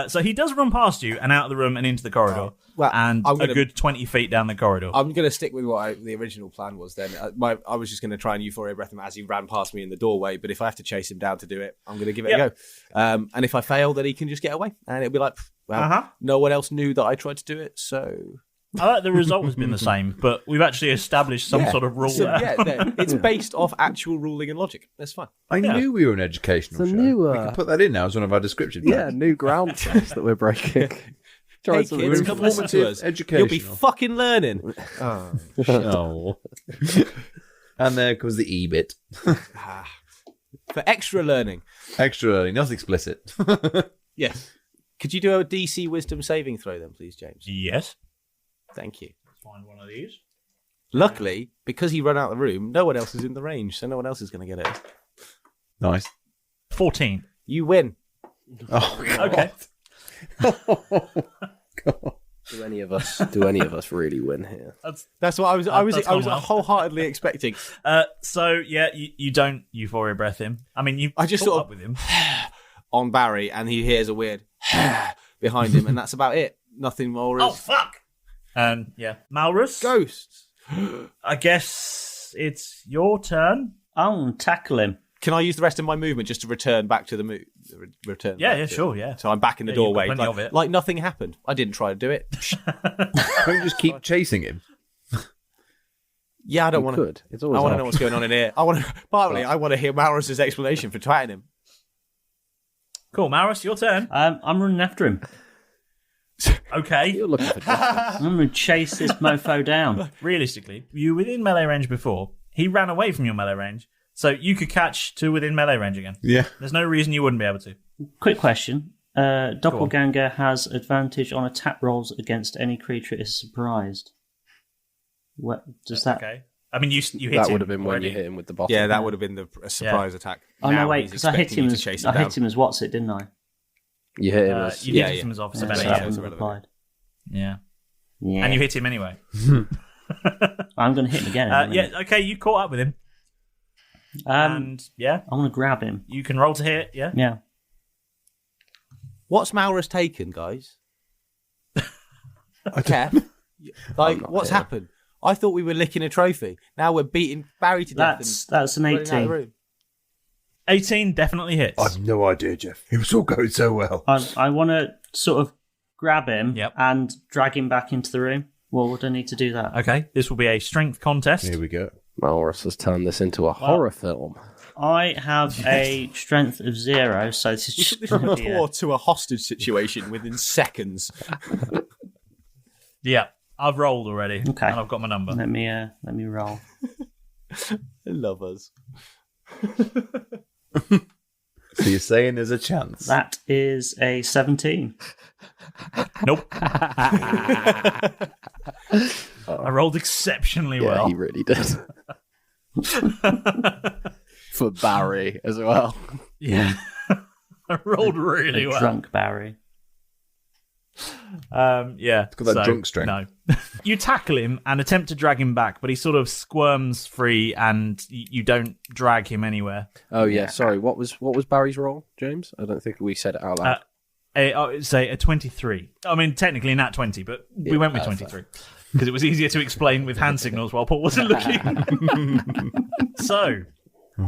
So he does run past you and out of the room and into the corridor, and a good 20 feet down the corridor. I'm going to stick with what the original plan was then. I was just going to try and euphoria breath him as he ran past me in the doorway, but if I have to chase him down to do it, I'm going to give it a go. And if I fail, then he can just get away. And it'll be like, well, no one else knew that I tried to do it, so... I like the result has been the same, but we've actually established some sort of rule there. It's based off actual ruling and logic. That's fine. I knew we were an educational show. We can put that in now as one of our descriptions. Yeah, new ground test that we're breaking. Hey kids, come listen to us. You'll be fucking learning. Oh. And there comes the E bit. For extra learning. Extra learning, not explicit. Yes. Could you do a DC wisdom saving throw then, please, James? Yes. Thank you. Let's find one of these. Luckily, because he ran out of the room, no one else is in the range, so no one else is going to get it. Nice. 14. You win. Oh, God. Okay. God. Do any of us really win here? That's what I was wholeheartedly expecting. So yeah, you don't euphoria breath him. I mean, I just caught sort up of with him on Barry, and he hears a weird behind him, and that's about it. Nothing more. Oh fuck! And yeah, Malrus, ghosts. I guess it's your turn. I'll tackle him. Can I use the rest of my movement just to return back to the move? Return. Yeah, sure, yeah. So I'm back in the doorway, you've got plenty of it. like nothing happened. I didn't try to do it. Can't you just keep chasing him? Yeah, I don't want to. It's always I want to know what's going on in here. I want to hear Malrus's explanation for twatting him. Cool, Malrus, your turn. I'm running after him. Okay. You're looking for justice. I'm going to chase this mofo down. Realistically, you were within melee range before. He ran away from your melee range. So you could catch to within melee range again. Yeah. There's no reason you wouldn't be able to. Quick question. Doppelganger has advantage on attack rolls against any creature is surprised. What does that... Okay. I mean, you hit him. That would have been already. when you hit him with the bottom. Yeah, that would have been a surprise attack. Oh, Now no, wait, he's because I hit expecting him you as to chase I hit down. him as what's it, didn't I? You hit him as... You hit him as Officer so Benny. I wouldn't have replied. Yeah. Yeah. And you hit him anyway. I'm going to hit him again. Yeah, okay, you caught up with him. And yeah, I want to grab him. You can roll to hit. Yeah. Yeah. What's Malrus taken, guys? Keth? Like, what's happened? I thought we were licking a trophy. Now we're beating Barry to death. That's an 18. 18 definitely hits. I've no idea, Jeff. It was all going so well. I want to sort of grab him and drag him back into the room. Well, would I need to do that? Okay, this will be a strength contest. Here we go. Malrus has turned this into a horror film. I have a strength of 0, so this is We just took this from a tour to a hostage situation within seconds. Yeah, I've rolled already. Okay. And I've got my number. Let me roll. I love us. So you're saying there's a chance? That is a 17. Nope. I rolled exceptionally well. He really did. For Barry as well. Yeah. I rolled really well. Drunk Barry. Yeah. It's got that drunk strength. No. You tackle him and attempt to drag him back, but he sort of squirms free and you don't drag him anywhere. Oh yeah, sorry. What was Barry's roll, James? I don't think we said it out loud. Say a 23. I mean, technically not 20, but we went with 23 because it was easier to explain with hand signals while Paul wasn't looking. So,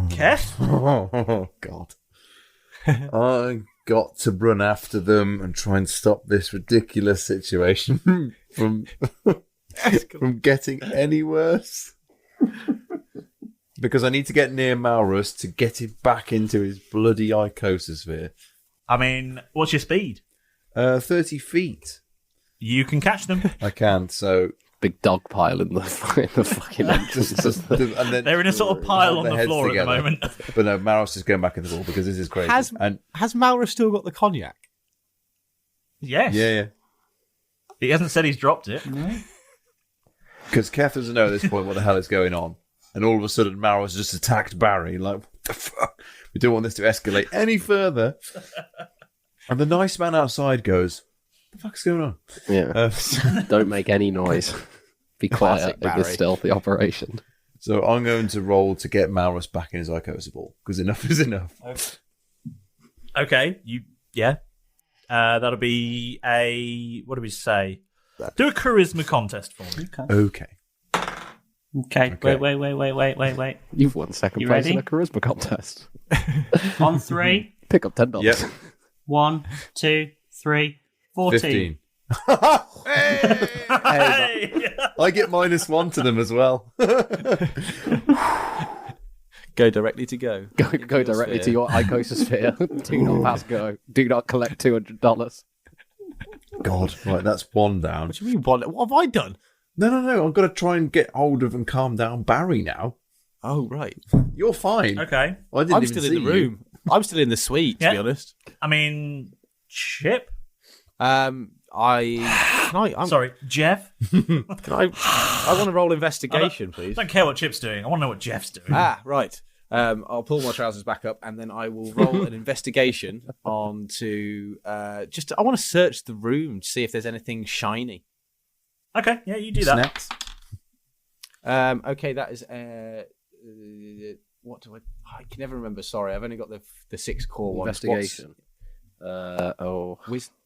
Keth? Oh, God. I got to run after them and try and stop this ridiculous situation from getting any worse. Because I need to get near Malrus to get him back into his bloody icososphere. I mean, what's your speed? 30 feet. You can catch them. I can, so... Big dog pile in the fucking entrance. And then they're in a sort of pile on the floor together. at the moment. But no, Malrus is going back in the wall because this is crazy. Has Malrus still got the cognac? Yes. Yeah. He hasn't said he's dropped it. Because Keth doesn't know at this point what the hell is going on. And all of a sudden, Malrus just attacked Barry. Like, what the fuck? We don't want this to escalate any further. And the nice man outside goes, what the fuck's going on? Yeah. Don't make any noise. Be quiet in the stealthy operation. So I'm going to roll to get Malrus back in his icosa ball. Because enough is enough. Okay. That'll be a... What do we say? Do a charisma contest for me. Okay. Okay. Wait. You've won second You place ready? in a charisma contest. On 3. Pick up $10. Yep. 1, 2, 3, 14. 15. Hey! I get -1 to them as well. Go directly to go. Go directly to your icososphere. Do not pass go. Do not collect $200. God, right, that's one down. What do you mean one? What have I done? No. I've got to try and get hold of and calm down Barry now. Oh, right. You're fine. Okay. I'm still in the room. I'm still in the suite, to be honest. I mean, Chip? Sorry, Jeff? I want to roll investigation, please. I don't care what Chip's doing. I want to know what Jeff's doing. Right. I'll pull my trousers back up and then I will roll an investigation onto... I want to search the room to see if there's anything shiny. Okay, yeah, you do that. Snaps. Okay, that is... what do I can never remember. Sorry, I've only got the 6 core ones. Investigation.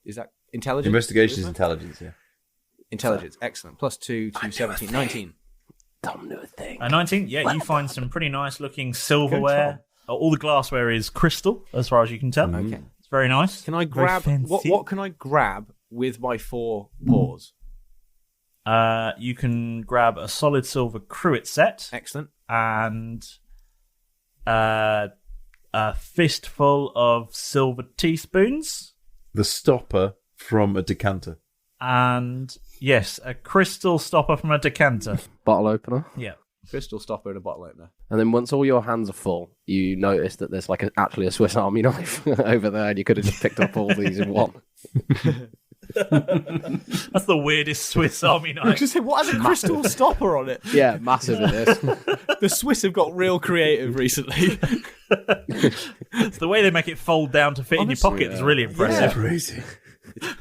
Is that intelligence? Investigation is intelligence, yeah. Intelligence, excellent. +2 to 17, 19. Don't know a thing. 19, yeah, you find some pretty nice looking silverware. All the glassware is crystal, as far as you can tell. Okay. It's very nice. Can I grab... What can I grab with my 4 paws? You can grab a solid silver cruet set. Excellent. And a fistful of silver teaspoons. The stopper from a decanter. And, yes, a crystal stopper from a decanter. Bottle opener. Yeah. Crystal stopper and a bottle opener. And then once all your hands are full, you notice that there's actually a Swiss Army knife over there, and you could have just picked up all these in one. That's the weirdest Swiss Army knife. I was just saying, what has a crystal stopper on it? Yeah, massive it is. The Swiss have got real creative recently. It's the way they make it fold down to fit in your pocket is really impressive. Yeah. Crazy.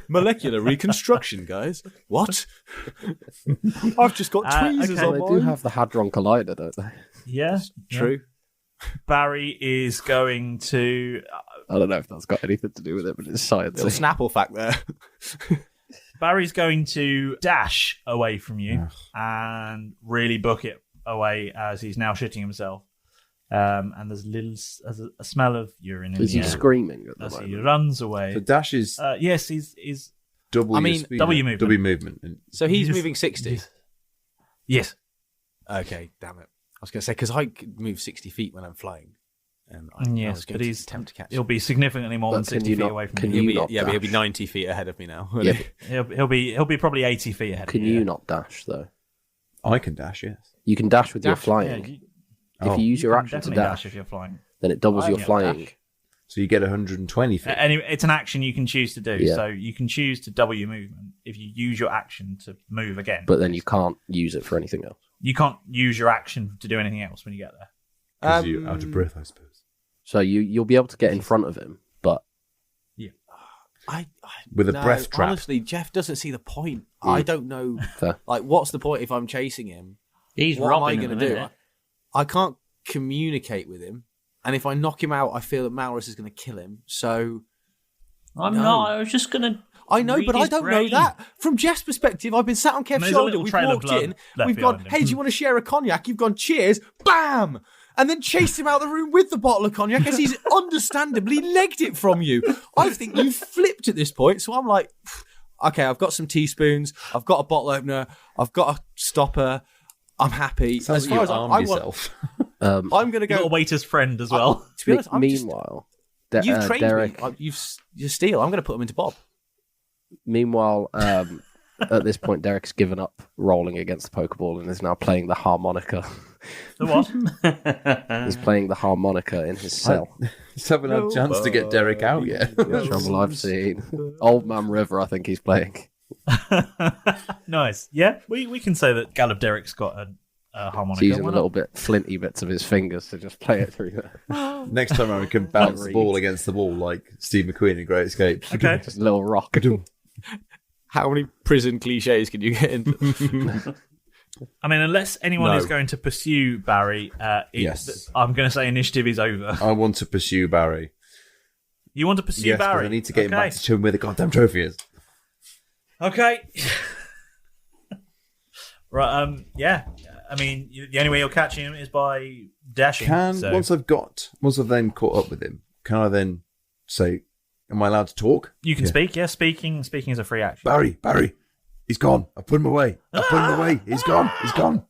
Molecular reconstruction, guys. What? I've just got tweezers on They mine. do have the Hadron Collider, don't they? Yeah. True. Barry is going to. I don't know if that's got anything to do with it, but it's science. Little Snapple fact there. Barry's going to dash away from you and really book it away as he's now shitting himself. And there's a smell of urine in Is the he air screaming at the as moment? he runs away. So dash is yes, he's double. I mean, speed, double your movement. double movement. So he's moving 60. Yes. Okay, damn it. I was going to say, because I could move 60 feet when I'm flying. And I Yes, was going but to he's attempt to catch he'll him. be significantly more than But can 60 you feet not- away from can you. you He'll not be, but he'll be dash? 90 feet ahead of me now. Yeah. He'll be probably 80 feet ahead. Can of you not dash though? I can dash. Yes. You can dash with your Dash, flying. yeah, If you use your can action to definitely dash, if you're flying. then it doubles your Yeah, flying. dash. So you get 120 feet. Anyway, it's an action you can choose to do. Yeah. So you can choose to double your movement if you use your action to move again. But then you can't use it for anything else. You can't use your action to do anything else when you get there. Because you're out of breath, I suppose. So you'll be able to get in front of him, but With a no, breath trap. Honestly, Jeff doesn't see the point. I don't know. Fair. Like, what's the point if I'm chasing him? He's What am I robbing going him to at the do? minute. I can't communicate with him. And if I knock him out, I feel that Malrus is going to kill him. So. I'm No. not. I was just gonna. I know, read but I his don't know brain. that. From Jeff's perspective, I've been sat on Kev's There's a shoulder. little We've trail of walked blood in. left We've gone, behind him. hey, do you want to share a cognac? You've gone, cheers. Bam! And then chased him out of the room with the bottle of cognac as he's understandably legged it from you. I think you've flipped at this point. So I'm like, okay, I've got some teaspoons. I've got a bottle opener. I've got a stopper. I'm happy. Sounds as like far you as armed I want, yourself. I'm going to You got go. a waiter's friend as well. To be honest, I'm just, meanwhile, you've trained Derek. me. You steal. I'm going to put them into Bob. Meanwhile, at this point, Derek's given up rolling against the Pokeball and is now playing the harmonica. The what? He's playing the harmonica in his cell. Just haven't had a chance to get Derek out yet. Trouble I've seen. Old Man River, I think he's playing. Nice. Yeah, we can say that Gallup Derek's got a harmonica. He's using Why a not? little bit flinty bits of his fingers to just play it through there. Next time around, we can bounce the ball against the wall like Steve McQueen in Great Escape. Okay. Just a little rock. How many prison cliches can you get into? I mean, unless anyone No. is going to pursue Barry, Yes. I'm going to say initiative is over. I want to pursue Barry. You want to pursue Yes, but Barry? I need to get him Okay. back to show him where the goddamn trophy is. Okay. Right. Yeah. I mean, the only way you're catching him is by dashing. so. Once I've then caught up with him, can I then say, am I allowed to talk? You can speak. Yeah, speaking is a free action. Barry, he's gone. I put him away. He's gone.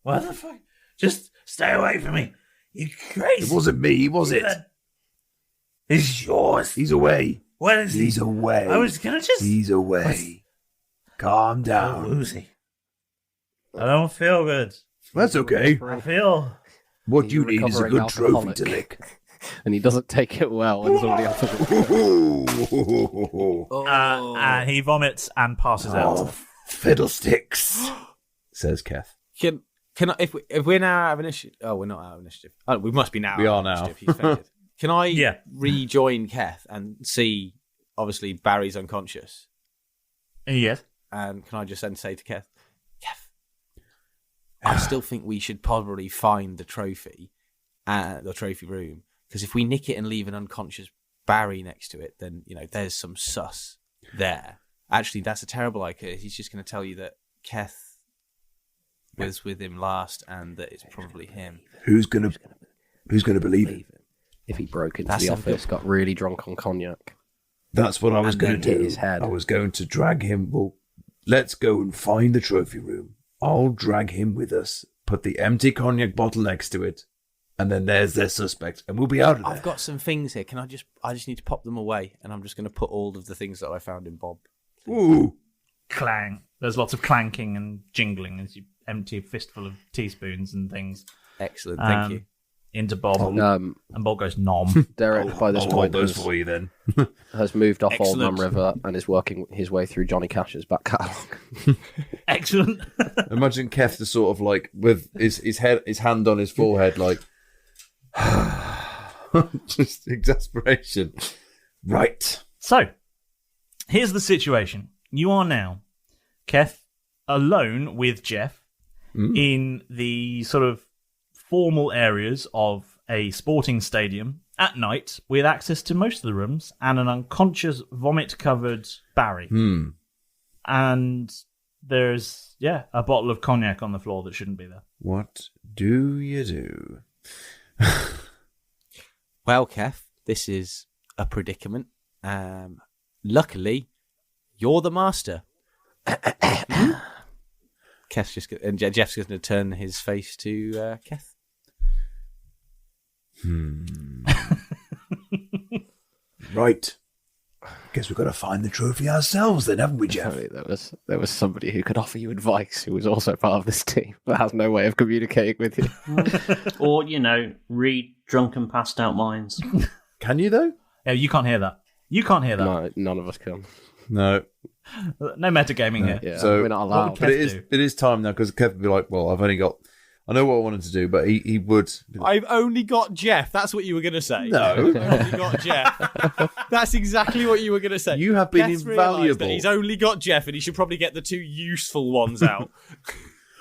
What the fuck? Just stay away from me. You crazy. It wasn't me, was it? It's yours. He's away. What is He's he? away. I was gonna just. He's away. Calm down. Woozy. I don't feel good. That's okay. I feel. What He's you need is a recovering good trophy alcoholic. to lick. And he doesn't take it well, and somebody else He vomits and passes out. Oh, fiddlesticks, says Keth. Can I, if we're now out of initiative? Oh, we're not out of initiative. Oh, we must be now. We out are of now. initiative. He's fainted. Can I Yeah. rejoin Keth and see? Obviously, Barry's unconscious. Yes. And can I just then say to Keth, I still think we should probably find the trophy at the trophy room, because if we nick it and leave an unconscious Barry next to it, then there's some sus there. Actually, that's a terrible idea. He's just going to tell you that Keth was with him last, and that it's probably him. Who's gonna believe it? if he broke into That's the a office, got really drunk on cognac. That's what I was And going then to hit do. his head. I was going to drag him. Well, let's go and find the trophy room. I'll drag him with us. Put the empty cognac bottle next to it, and then there's their suspect, and we'll be out of there. I've got some things here. Can I just need to pop them away, and I'm just going to put all of the things that I found in Bob. Ooh. Clang. There's lots of clanking and jingling as you empty a fistful of teaspoons and things. Excellent, thank you. Into Bob. And Bob goes nom. Derek, by this I'll point, hold those for you then. has moved off Old Man Excellent. River and is working his way through Johnny Cash's back catalogue. Excellent. Imagine Keth is sort of like with his hand on his forehead, like just exasperation. Right. So, here's the situation. You are now, Keth, alone with Jeff in the sort of formal areas of a sporting stadium at night with access to most of the rooms and an unconscious vomit-covered Barry. And there's, a bottle of cognac on the floor that shouldn't be there. What do you do? Well, Keth, this is a predicament. Luckily, you're the master. Keth's Jeff's going to turn his face to Keth. Right. Guess we've got to find the trophy ourselves then, haven't we, Jeff? There was somebody who could offer you advice who was also part of this team, but has no way of communicating with you. Or, read drunken passed out minds. Can you, though? Yeah, you can't hear that. You can't hear that. No, none of us can. No. No metagaming here. Yeah, so we're not allowed. But it is time now, because Kev would be like, well, I know what I wanted to do, but he would... I've only got Jeff. That's what you were going to say. No. I've only got Jeff. That's exactly what you were going to say. You have been Keth's invaluable. realised that he's only got Jeff, and he should probably get the two useful ones out.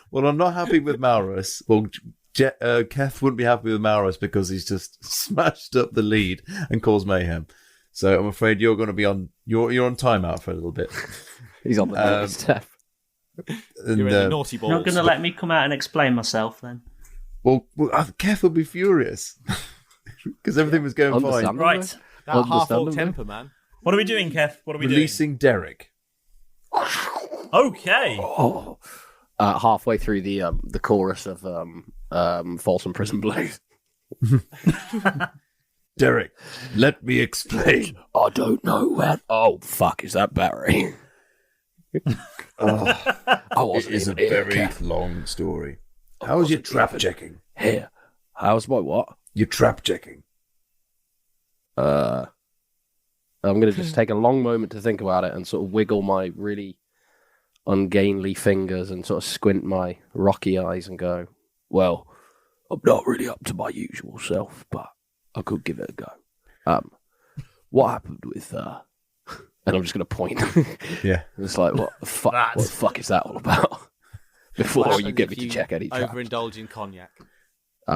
Well, I'm not happy with Malrus. Well, Keth wouldn't be happy with Malrus because he's just smashed up the lead and caused mayhem. So I'm afraid you're going to be on... You're on timeout for a little bit. He's on the naughty step. You're in the naughty balls. You're not going to let me come out and explain myself then? Well Keth would be furious because everything was going fine. Right. That half-orc temper, man. What are we doing, Keth? What are we Releasing Derek. Okay. Halfway through the chorus of Folsom Prison Blues. Derek, let me explain. I don't know where... Oh, fuck, is that Barry? I wasn't It is a even here, very Keth. long story. How was your trap checking? Here. How's my what? Your trap checking. I'm going to just take a long moment to think about it and sort of wiggle my really ungainly fingers and sort of squint my rocky eyes and go, well, I'm not really up to my usual self, but I could give it a go. What happened with... And I'm just going to point. Yeah. It's like, what the fuck is that all about? Before you get me to check any traps. Overindulge in cognac.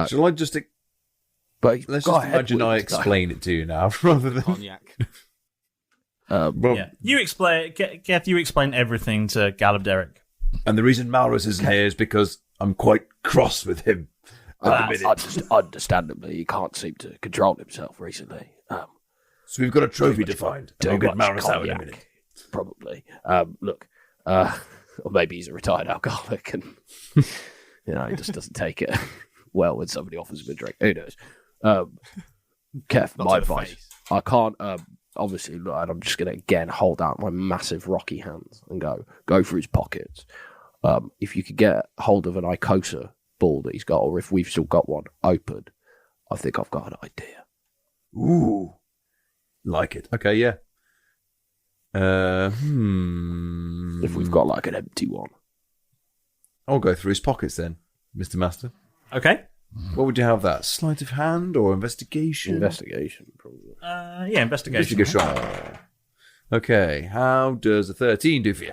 Shall I just... But let's just imagine I explain it to you now, rather than... Cognac. You explain... Keth, you explain everything to Gallup Derek. And the reason Malrus isn't here is because I'm quite cross with him. Understandably, he can't seem to control himself recently. So we've got a trophy to find. Too I'll get much Malrus out in a cognac, minute. Probably. Look, or maybe he's a retired alcoholic and he just doesn't take it well when somebody offers him a drink. Who knows? Keth, my advice. I can't obviously look, and I'm just gonna again hold out my massive rocky hands and go through his pockets. If you could get hold of an Icosa ball that he's got, or if we've still got one open, I think I've got an idea. Ooh. Like it. Okay, yeah. If we've got like an empty one. I'll go through his pockets then, Mr. Master. Okay. What would you have that? Sleight of hand or investigation? Investigation, probably. Yeah, investigation. Okay, how does a 13 do for you?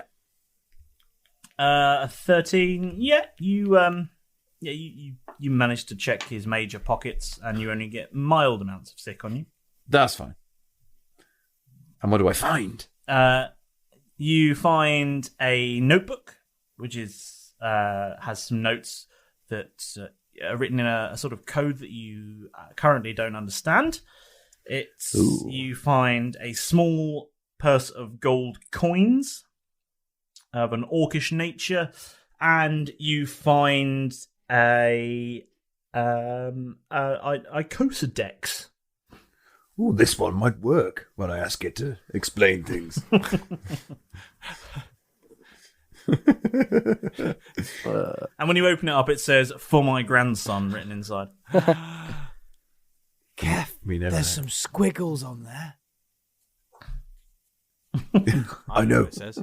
A 13. Yeah, you managed to check his major pockets, and you only get mild amounts of sick on you. That's fine. And what do I find? You find a notebook, which is has some notes that are written in a sort of code that you currently don't understand. You find a small purse of gold coins of an orcish nature, and you find a Icosa dex. Ooh, this one might work when I ask it to explain things. And when you open it up, it says, "For my grandson," written inside. Keth, there's some squiggles on there. I know. It says.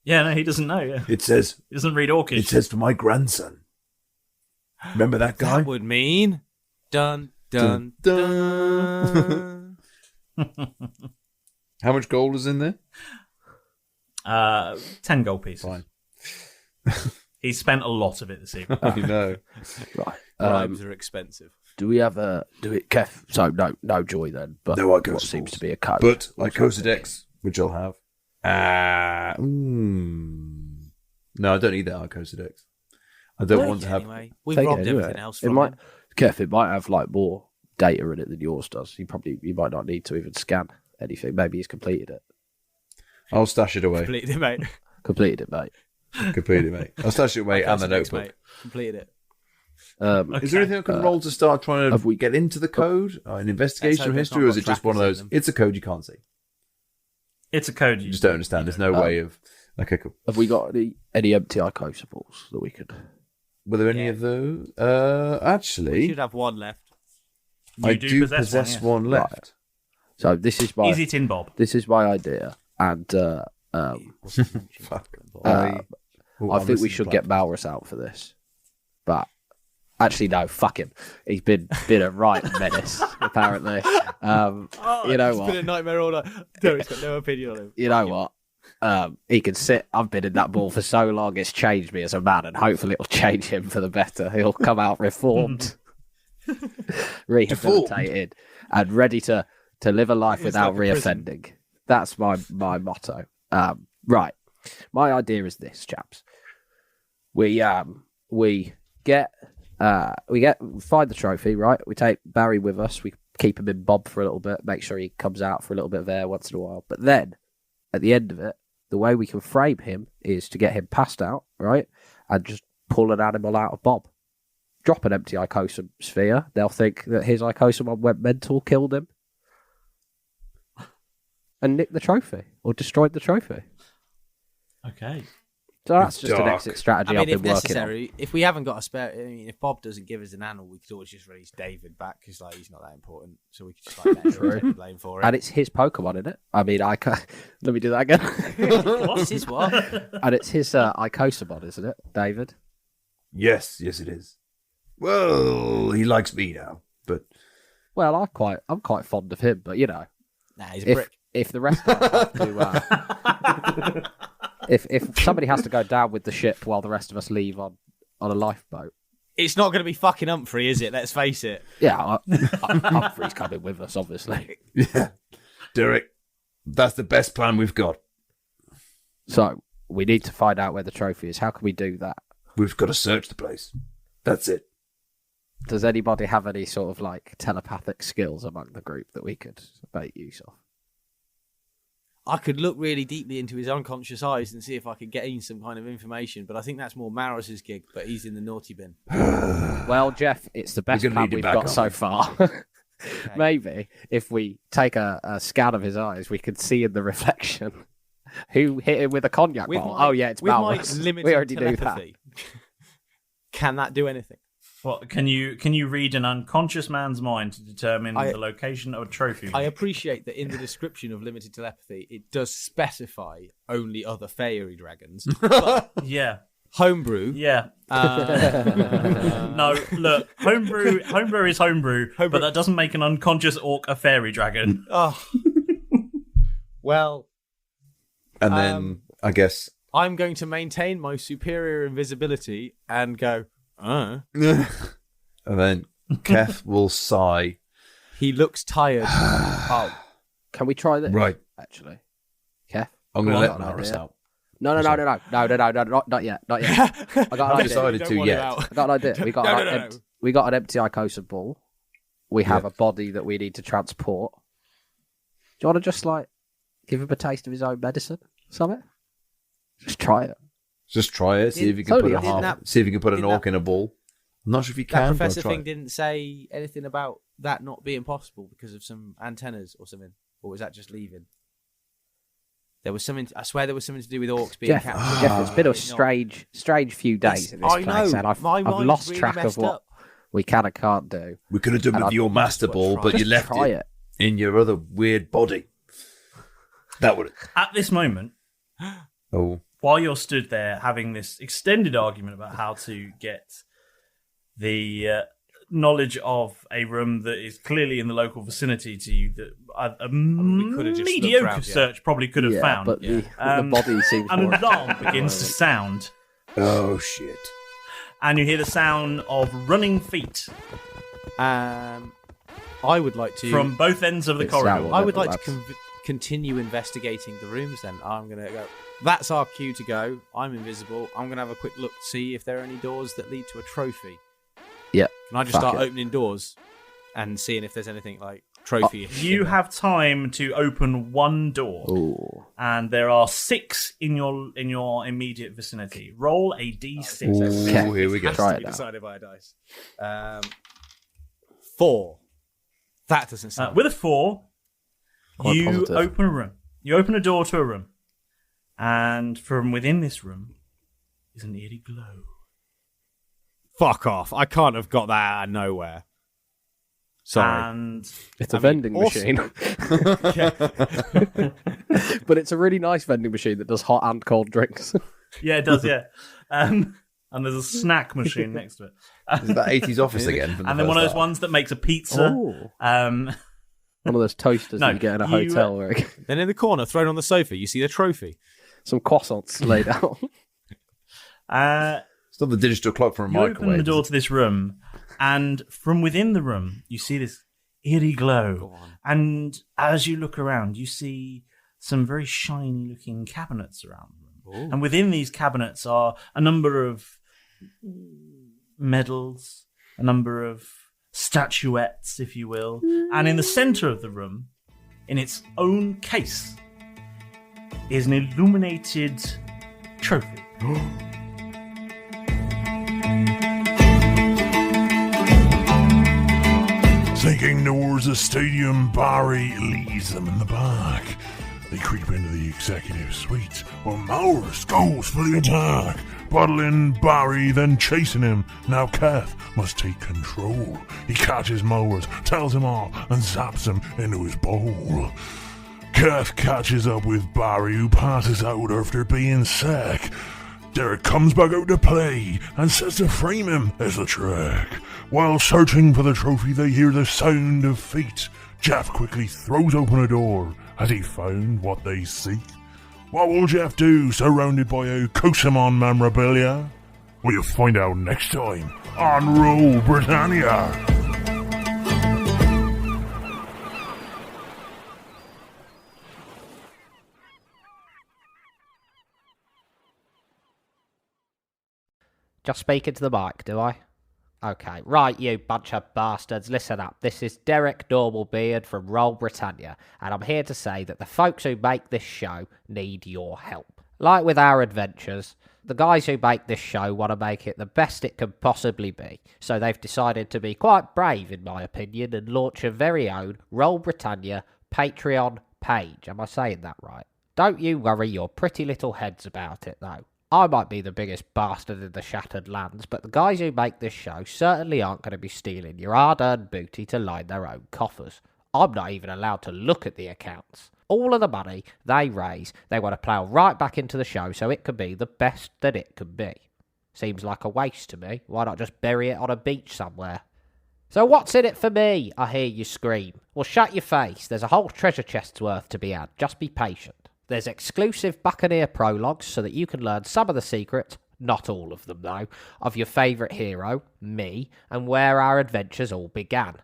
Yeah, no, he doesn't know. Yeah. It says... He doesn't read Orcish. It says for my grandson. Remember that guy? That would mean... Dun, dun, dun. How much gold is in there? 10 gold pieces. Fine. He spent a lot of it this evening. You know. Right. Bribes are expensive. Do we have Keth? So no joy then, but No what Icosibles. seems to be a code. But Icosidex, which I'll have. No, I don't need that Icosidex. I don't want to have. Anyway, we've Take it robbed anyway. everything else It from might, him. Keth, it might have like more data in it than yours does. You might not need to even scan anything. Maybe he's completed it. I'll stash it away. Completed it, mate. Completed it, mate. Completed it, mate. I'll stash it away and the Next, notebook. mate. Completed it. Is there anything I can roll to start trying to get into the code? An investigation or Let's hope history, or is it's it not just one of got those? trackers in It's a code you can't see. It's a code You just don't understand. There's no way of. Okay, cool. Have we got any empty Icosibles that we could? Were there any of those? We Actually, should have one left. I do possess one left. Right. So this is my. Is it in, Bob? This is my idea, and Fuck. I think we should get Malrus out for this, but actually no, fuck him. He's been a right menace apparently. You know It's what? been a nightmare all night. Derek's got no opinion on him. You know what? He can sit. I've been in that ball for so long. It's changed me as a man, and hopefully it'll change him for the better. He'll come out reformed, rehabilitated, and ready to live a life without like a reoffending. That's my motto. Right. My idea is this, chaps. We find the trophy, right? We take Barry with us. We keep him in Bob for a little bit. Make sure he comes out for a little bit of air once in a while. But then, at the end of it, the way we can frame him is to get him passed out, right? And just pull an animal out of Bob. Drop an empty Icosum sphere. They'll think that his Icosum went mental, killed him, and nicked the trophy or destroyed the trophy. Okay. So that's just an exit strategy I've been if working necessary, if we haven't got a spare, I mean, if Bob doesn't give us an animal, we could always just release David back because like he's not that important, so we could just like let him take the blame for it. And it's his Pokemon, isn't it? I mean, let me do that again. What's his what? And it's his Icosumon, isn't it, David? Yes, it is. Well, he likes me now, but Well, I'm quite fond of him, but you know, Nah, he's a brick. If the rest of us have to, if somebody has to go down with the ship while the rest of us leave on a lifeboat, It's not going to be fucking Humphrey, is it? Let's face it. yeah, Humphrey's coming with us, obviously. yeah, Derek, that's the best plan we've got. So we need to find out where the trophy is. How can we do that? We've got to search the place. That's it. Does anybody have any sort of like telepathic skills among the group that we could make use of? I could look really deeply into his unconscious eyes and see if I could gain some kind of information, but I think that's more Malrus's gig, but he's in the naughty bin. Well, Jeff, it's the best plan we've got so far. Maybe if we take a scan of his eyes, we could see in the reflection who hit him with a cognac bottle. Oh, yeah, it's Malrus. We already knew that. Can that do anything? What can you read an unconscious man's mind to determine the location of a trophy? I appreciate that in the description of limited telepathy, it does specify only other fairy dragons. But yeah. Homebrew. Yeah. No, look, homebrew is homebrew, but that doesn't make an unconscious orc a fairy dragon. Oh. Well. And then, I guess... I'm going to maintain my superior invisibility and go, And then Keth will sigh. He looks tired. Oh, can we try this? Right. Actually, Keth, I'm going to let Malrus out. No, not yet. I got an idea. Decided to yet. I got an idea. We got an empty Icosum ball. We have a body that we need to transport. Do you want to just like give him a taste of his own medicine? Something? Just try it. Just try it. See if you can put an orc in a ball. I'm not sure if you can. That professor thing didn't say anything about that not being possible because of some antennas or something, or was that just leaving? There was something. I swear there was something to do with orcs being captured. Jeff, it's been a strange few days in this place, and I've lost really track of what we can and can't do. We could have done with your master ball, but you left it in your other weird body. That would. At this moment, while you're stood there having this extended argument about how to get the knowledge of a room that is clearly in the local vicinity to you, that a mediocre search probably could have found. But the body seems an alarm begins to sound Oh, shit. And you hear the sound of running feet. I would like to... From both ends of the corridor. I would like to continue investigating the rooms then. I'm going to go... That's our cue to go. I'm invisible. I'm going to have a quick look to see if there are any doors that lead to a trophy. Yeah. Can I just start opening doors and seeing if there's anything like trophy? You have time to open one door. Ooh. And there are 6 in your immediate vicinity. Roll a d6. Ooh, here we go. Try it decided by a dice. 4. That doesn't sound... with a 4, you positive. open a room. You open a door to a room. And from within this room is an eerie glow. Fuck off. I can't have got that out of nowhere. Sorry. And it's a vending machine. But it's a really nice vending machine that does hot and cold drinks. Yeah, it does, yeah. And there's a snack machine next to it. Is that 80s Office again? And then one of those ones that makes a pizza. One of those toasters that you get in a hotel. Then in the corner, thrown on the sofa, you see the trophy. Some croissants laid out. It's not the digital clock from a microwave. You open the door to this room, and from within the room, you see this eerie glow. And as you look around, you see some very shiny-looking cabinets around the room. And within these cabinets are a number of medals, a number of statuettes, if you will. And in the centre of the room, in its own case, is an illuminated trophy. Thinking towards the stadium, Barry leads them in the back. They creep into the executive suite, where Malrus goes for the attack, battling Barry, then chasing him. Now Keth must take control. He catches Malrus, tells him off, and zaps him into his bowl. Keth catches up with Barry, who passes out after being sick. Derek comes back out to play and says to frame him as the trick. While searching for the trophy, they hear the sound of feet. Jeff quickly throws open a door. Has he found what they seek? What will Jeff do, surrounded by a Kosamon memorabilia? Well, you'll find out next time on Roll Britannia. Just speaking to the mic, do I? Okay, right, you bunch of bastards, listen up. This is Derek Normalbeard from Roll Britannia, and I'm here to say that the folks who make this show need your help. Like with our adventures, the guys who make this show want to make it the best it can possibly be, so they've decided to be quite brave, in my opinion, and launch a very own Roll Britannia Patreon page. Am I saying that right? Don't you worry your pretty little heads about it, though. I might be the biggest bastard in the Shattered Lands, but the guys who make this show certainly aren't going to be stealing your hard-earned booty to line their own coffers. I'm not even allowed to look at the accounts. All of the money they raise, they want to plough right back into the show so it can be the best that it can be. Seems like a waste to me. Why not just bury it on a beach somewhere? So what's in it for me? I hear you scream. Well, shut your face. There's a whole treasure chest's worth to be had. Just be patient. There's exclusive Buccaneer prologues so that you can learn some of the secrets, not all of them though, of your favourite hero, me, and where our adventures all began.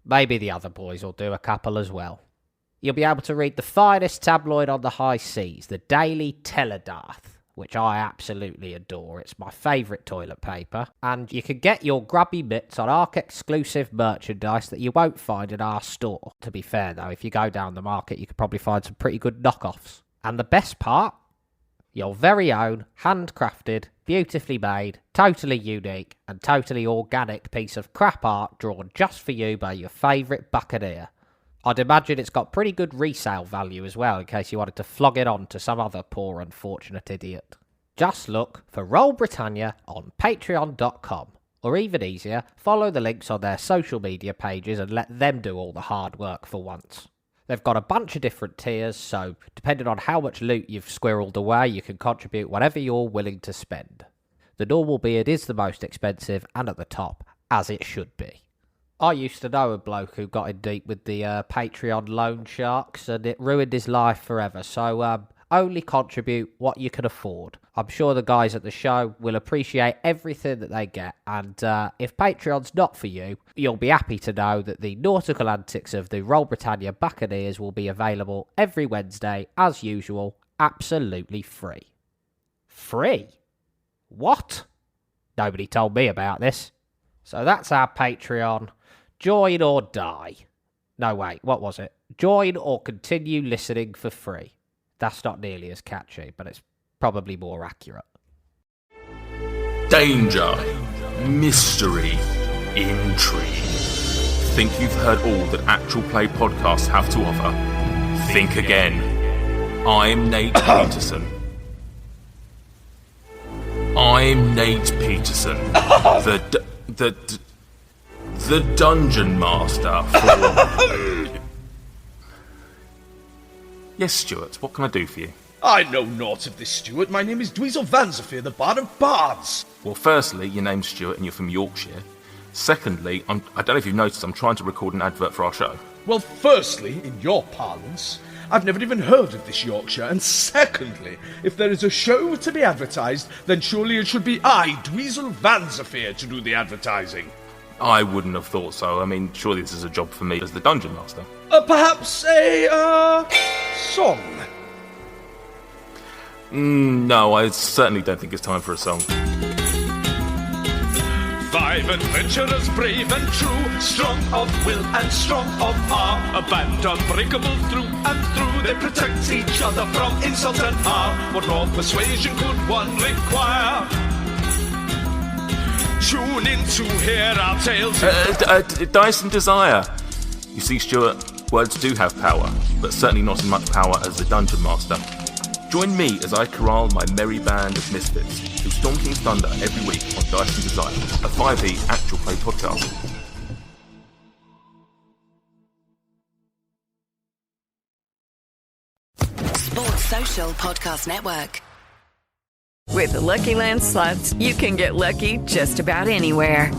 Maybe the other boys will do a couple as well. You'll be able to read the finest tabloid on the high seas, the Daily Teledarth, which I absolutely adore. It's my favourite toilet paper. And you can get your grubby mitts on ARC-exclusive merchandise that you won't find in our store. To be fair, though, if you go down the market, you could probably find some pretty good knockoffs. And the best part? Your very own, handcrafted, beautifully made, totally unique, and totally organic piece of crap art drawn just for you by your favourite Buccaneer. I'd imagine it's got pretty good resale value as well, in case you wanted to flog it on to some other poor unfortunate idiot. Just look for Roll Britannia on patreon.com, or even easier, follow the links on their social media pages and let them do all the hard work for once. They've got a bunch of different tiers, so depending on how much loot you've squirreled away, you can contribute whatever you're willing to spend. The normal beard is the most expensive and at the top, as it should be. I used to know a bloke who got in deep with the Patreon loan sharks, and it ruined his life forever, so only contribute what you can afford. I'm sure the guys at the show will appreciate everything that they get, and if Patreon's not for you, you'll be happy to know that the nautical antics of the Roll Britannia Buccaneers will be available every Wednesday, as usual, absolutely free. Free? What? Nobody told me about this. So that's our Patreon. Join or die. No, wait, what was it? Join or continue listening for free. That's not nearly as catchy, but it's probably more accurate. Danger, mystery, intrigue. Think you've heard all that Actual Play podcasts have to offer? Think again. I'm Nate Peterson. The Dungeon Master for... Yes, Stuart, what can I do for you? I know naught of this, Stuart. My name is Dweezil Vanzafir, the Bard of Bards. Well, firstly, your name's Stuart and you're from Yorkshire. Secondly, I don't know if you've noticed, I'm trying to record an advert for our show. Well, firstly, in your parlance, I've never even heard of this Yorkshire. And secondly, if there is a show to be advertised, then surely it should be I, Dweezil Vanzafir, to do the advertising. I wouldn't have thought so. I mean, surely this is a job for me as the Dungeon Master. Perhaps a, song? No, I certainly don't think it's time for a song. 5 adventurers, brave and true, strong of will and strong of arm, a band unbreakable through and through. They protect each other from insult and harm. What more persuasion could one require? Tune in to hear our tales. Dice and Desire. You see, Stuart, words do have power, but certainly not as much power as the Dungeon Master. Join me as I corral my merry band of misfits through Storm King's Thunder every week on Dice and Desire, a 5e Actual Play podcast. Sports Social Podcast Network. With the Lucky Land Slots, you can get lucky just about anywhere.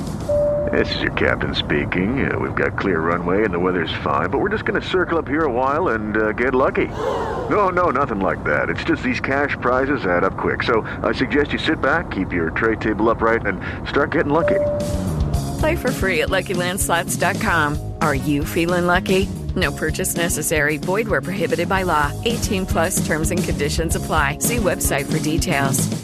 This is your captain speaking. We've got clear runway and the weather's fine, but we're just going to circle up here a while and get lucky. No, nothing like that. It's just these cash prizes add up quick. So I suggest you sit back, keep your tray table upright, and start getting lucky. Play for free at LuckyLandSlots.com. Are you feeling lucky? No purchase necessary. Void where prohibited by law. 18+ terms and conditions apply. See website for details.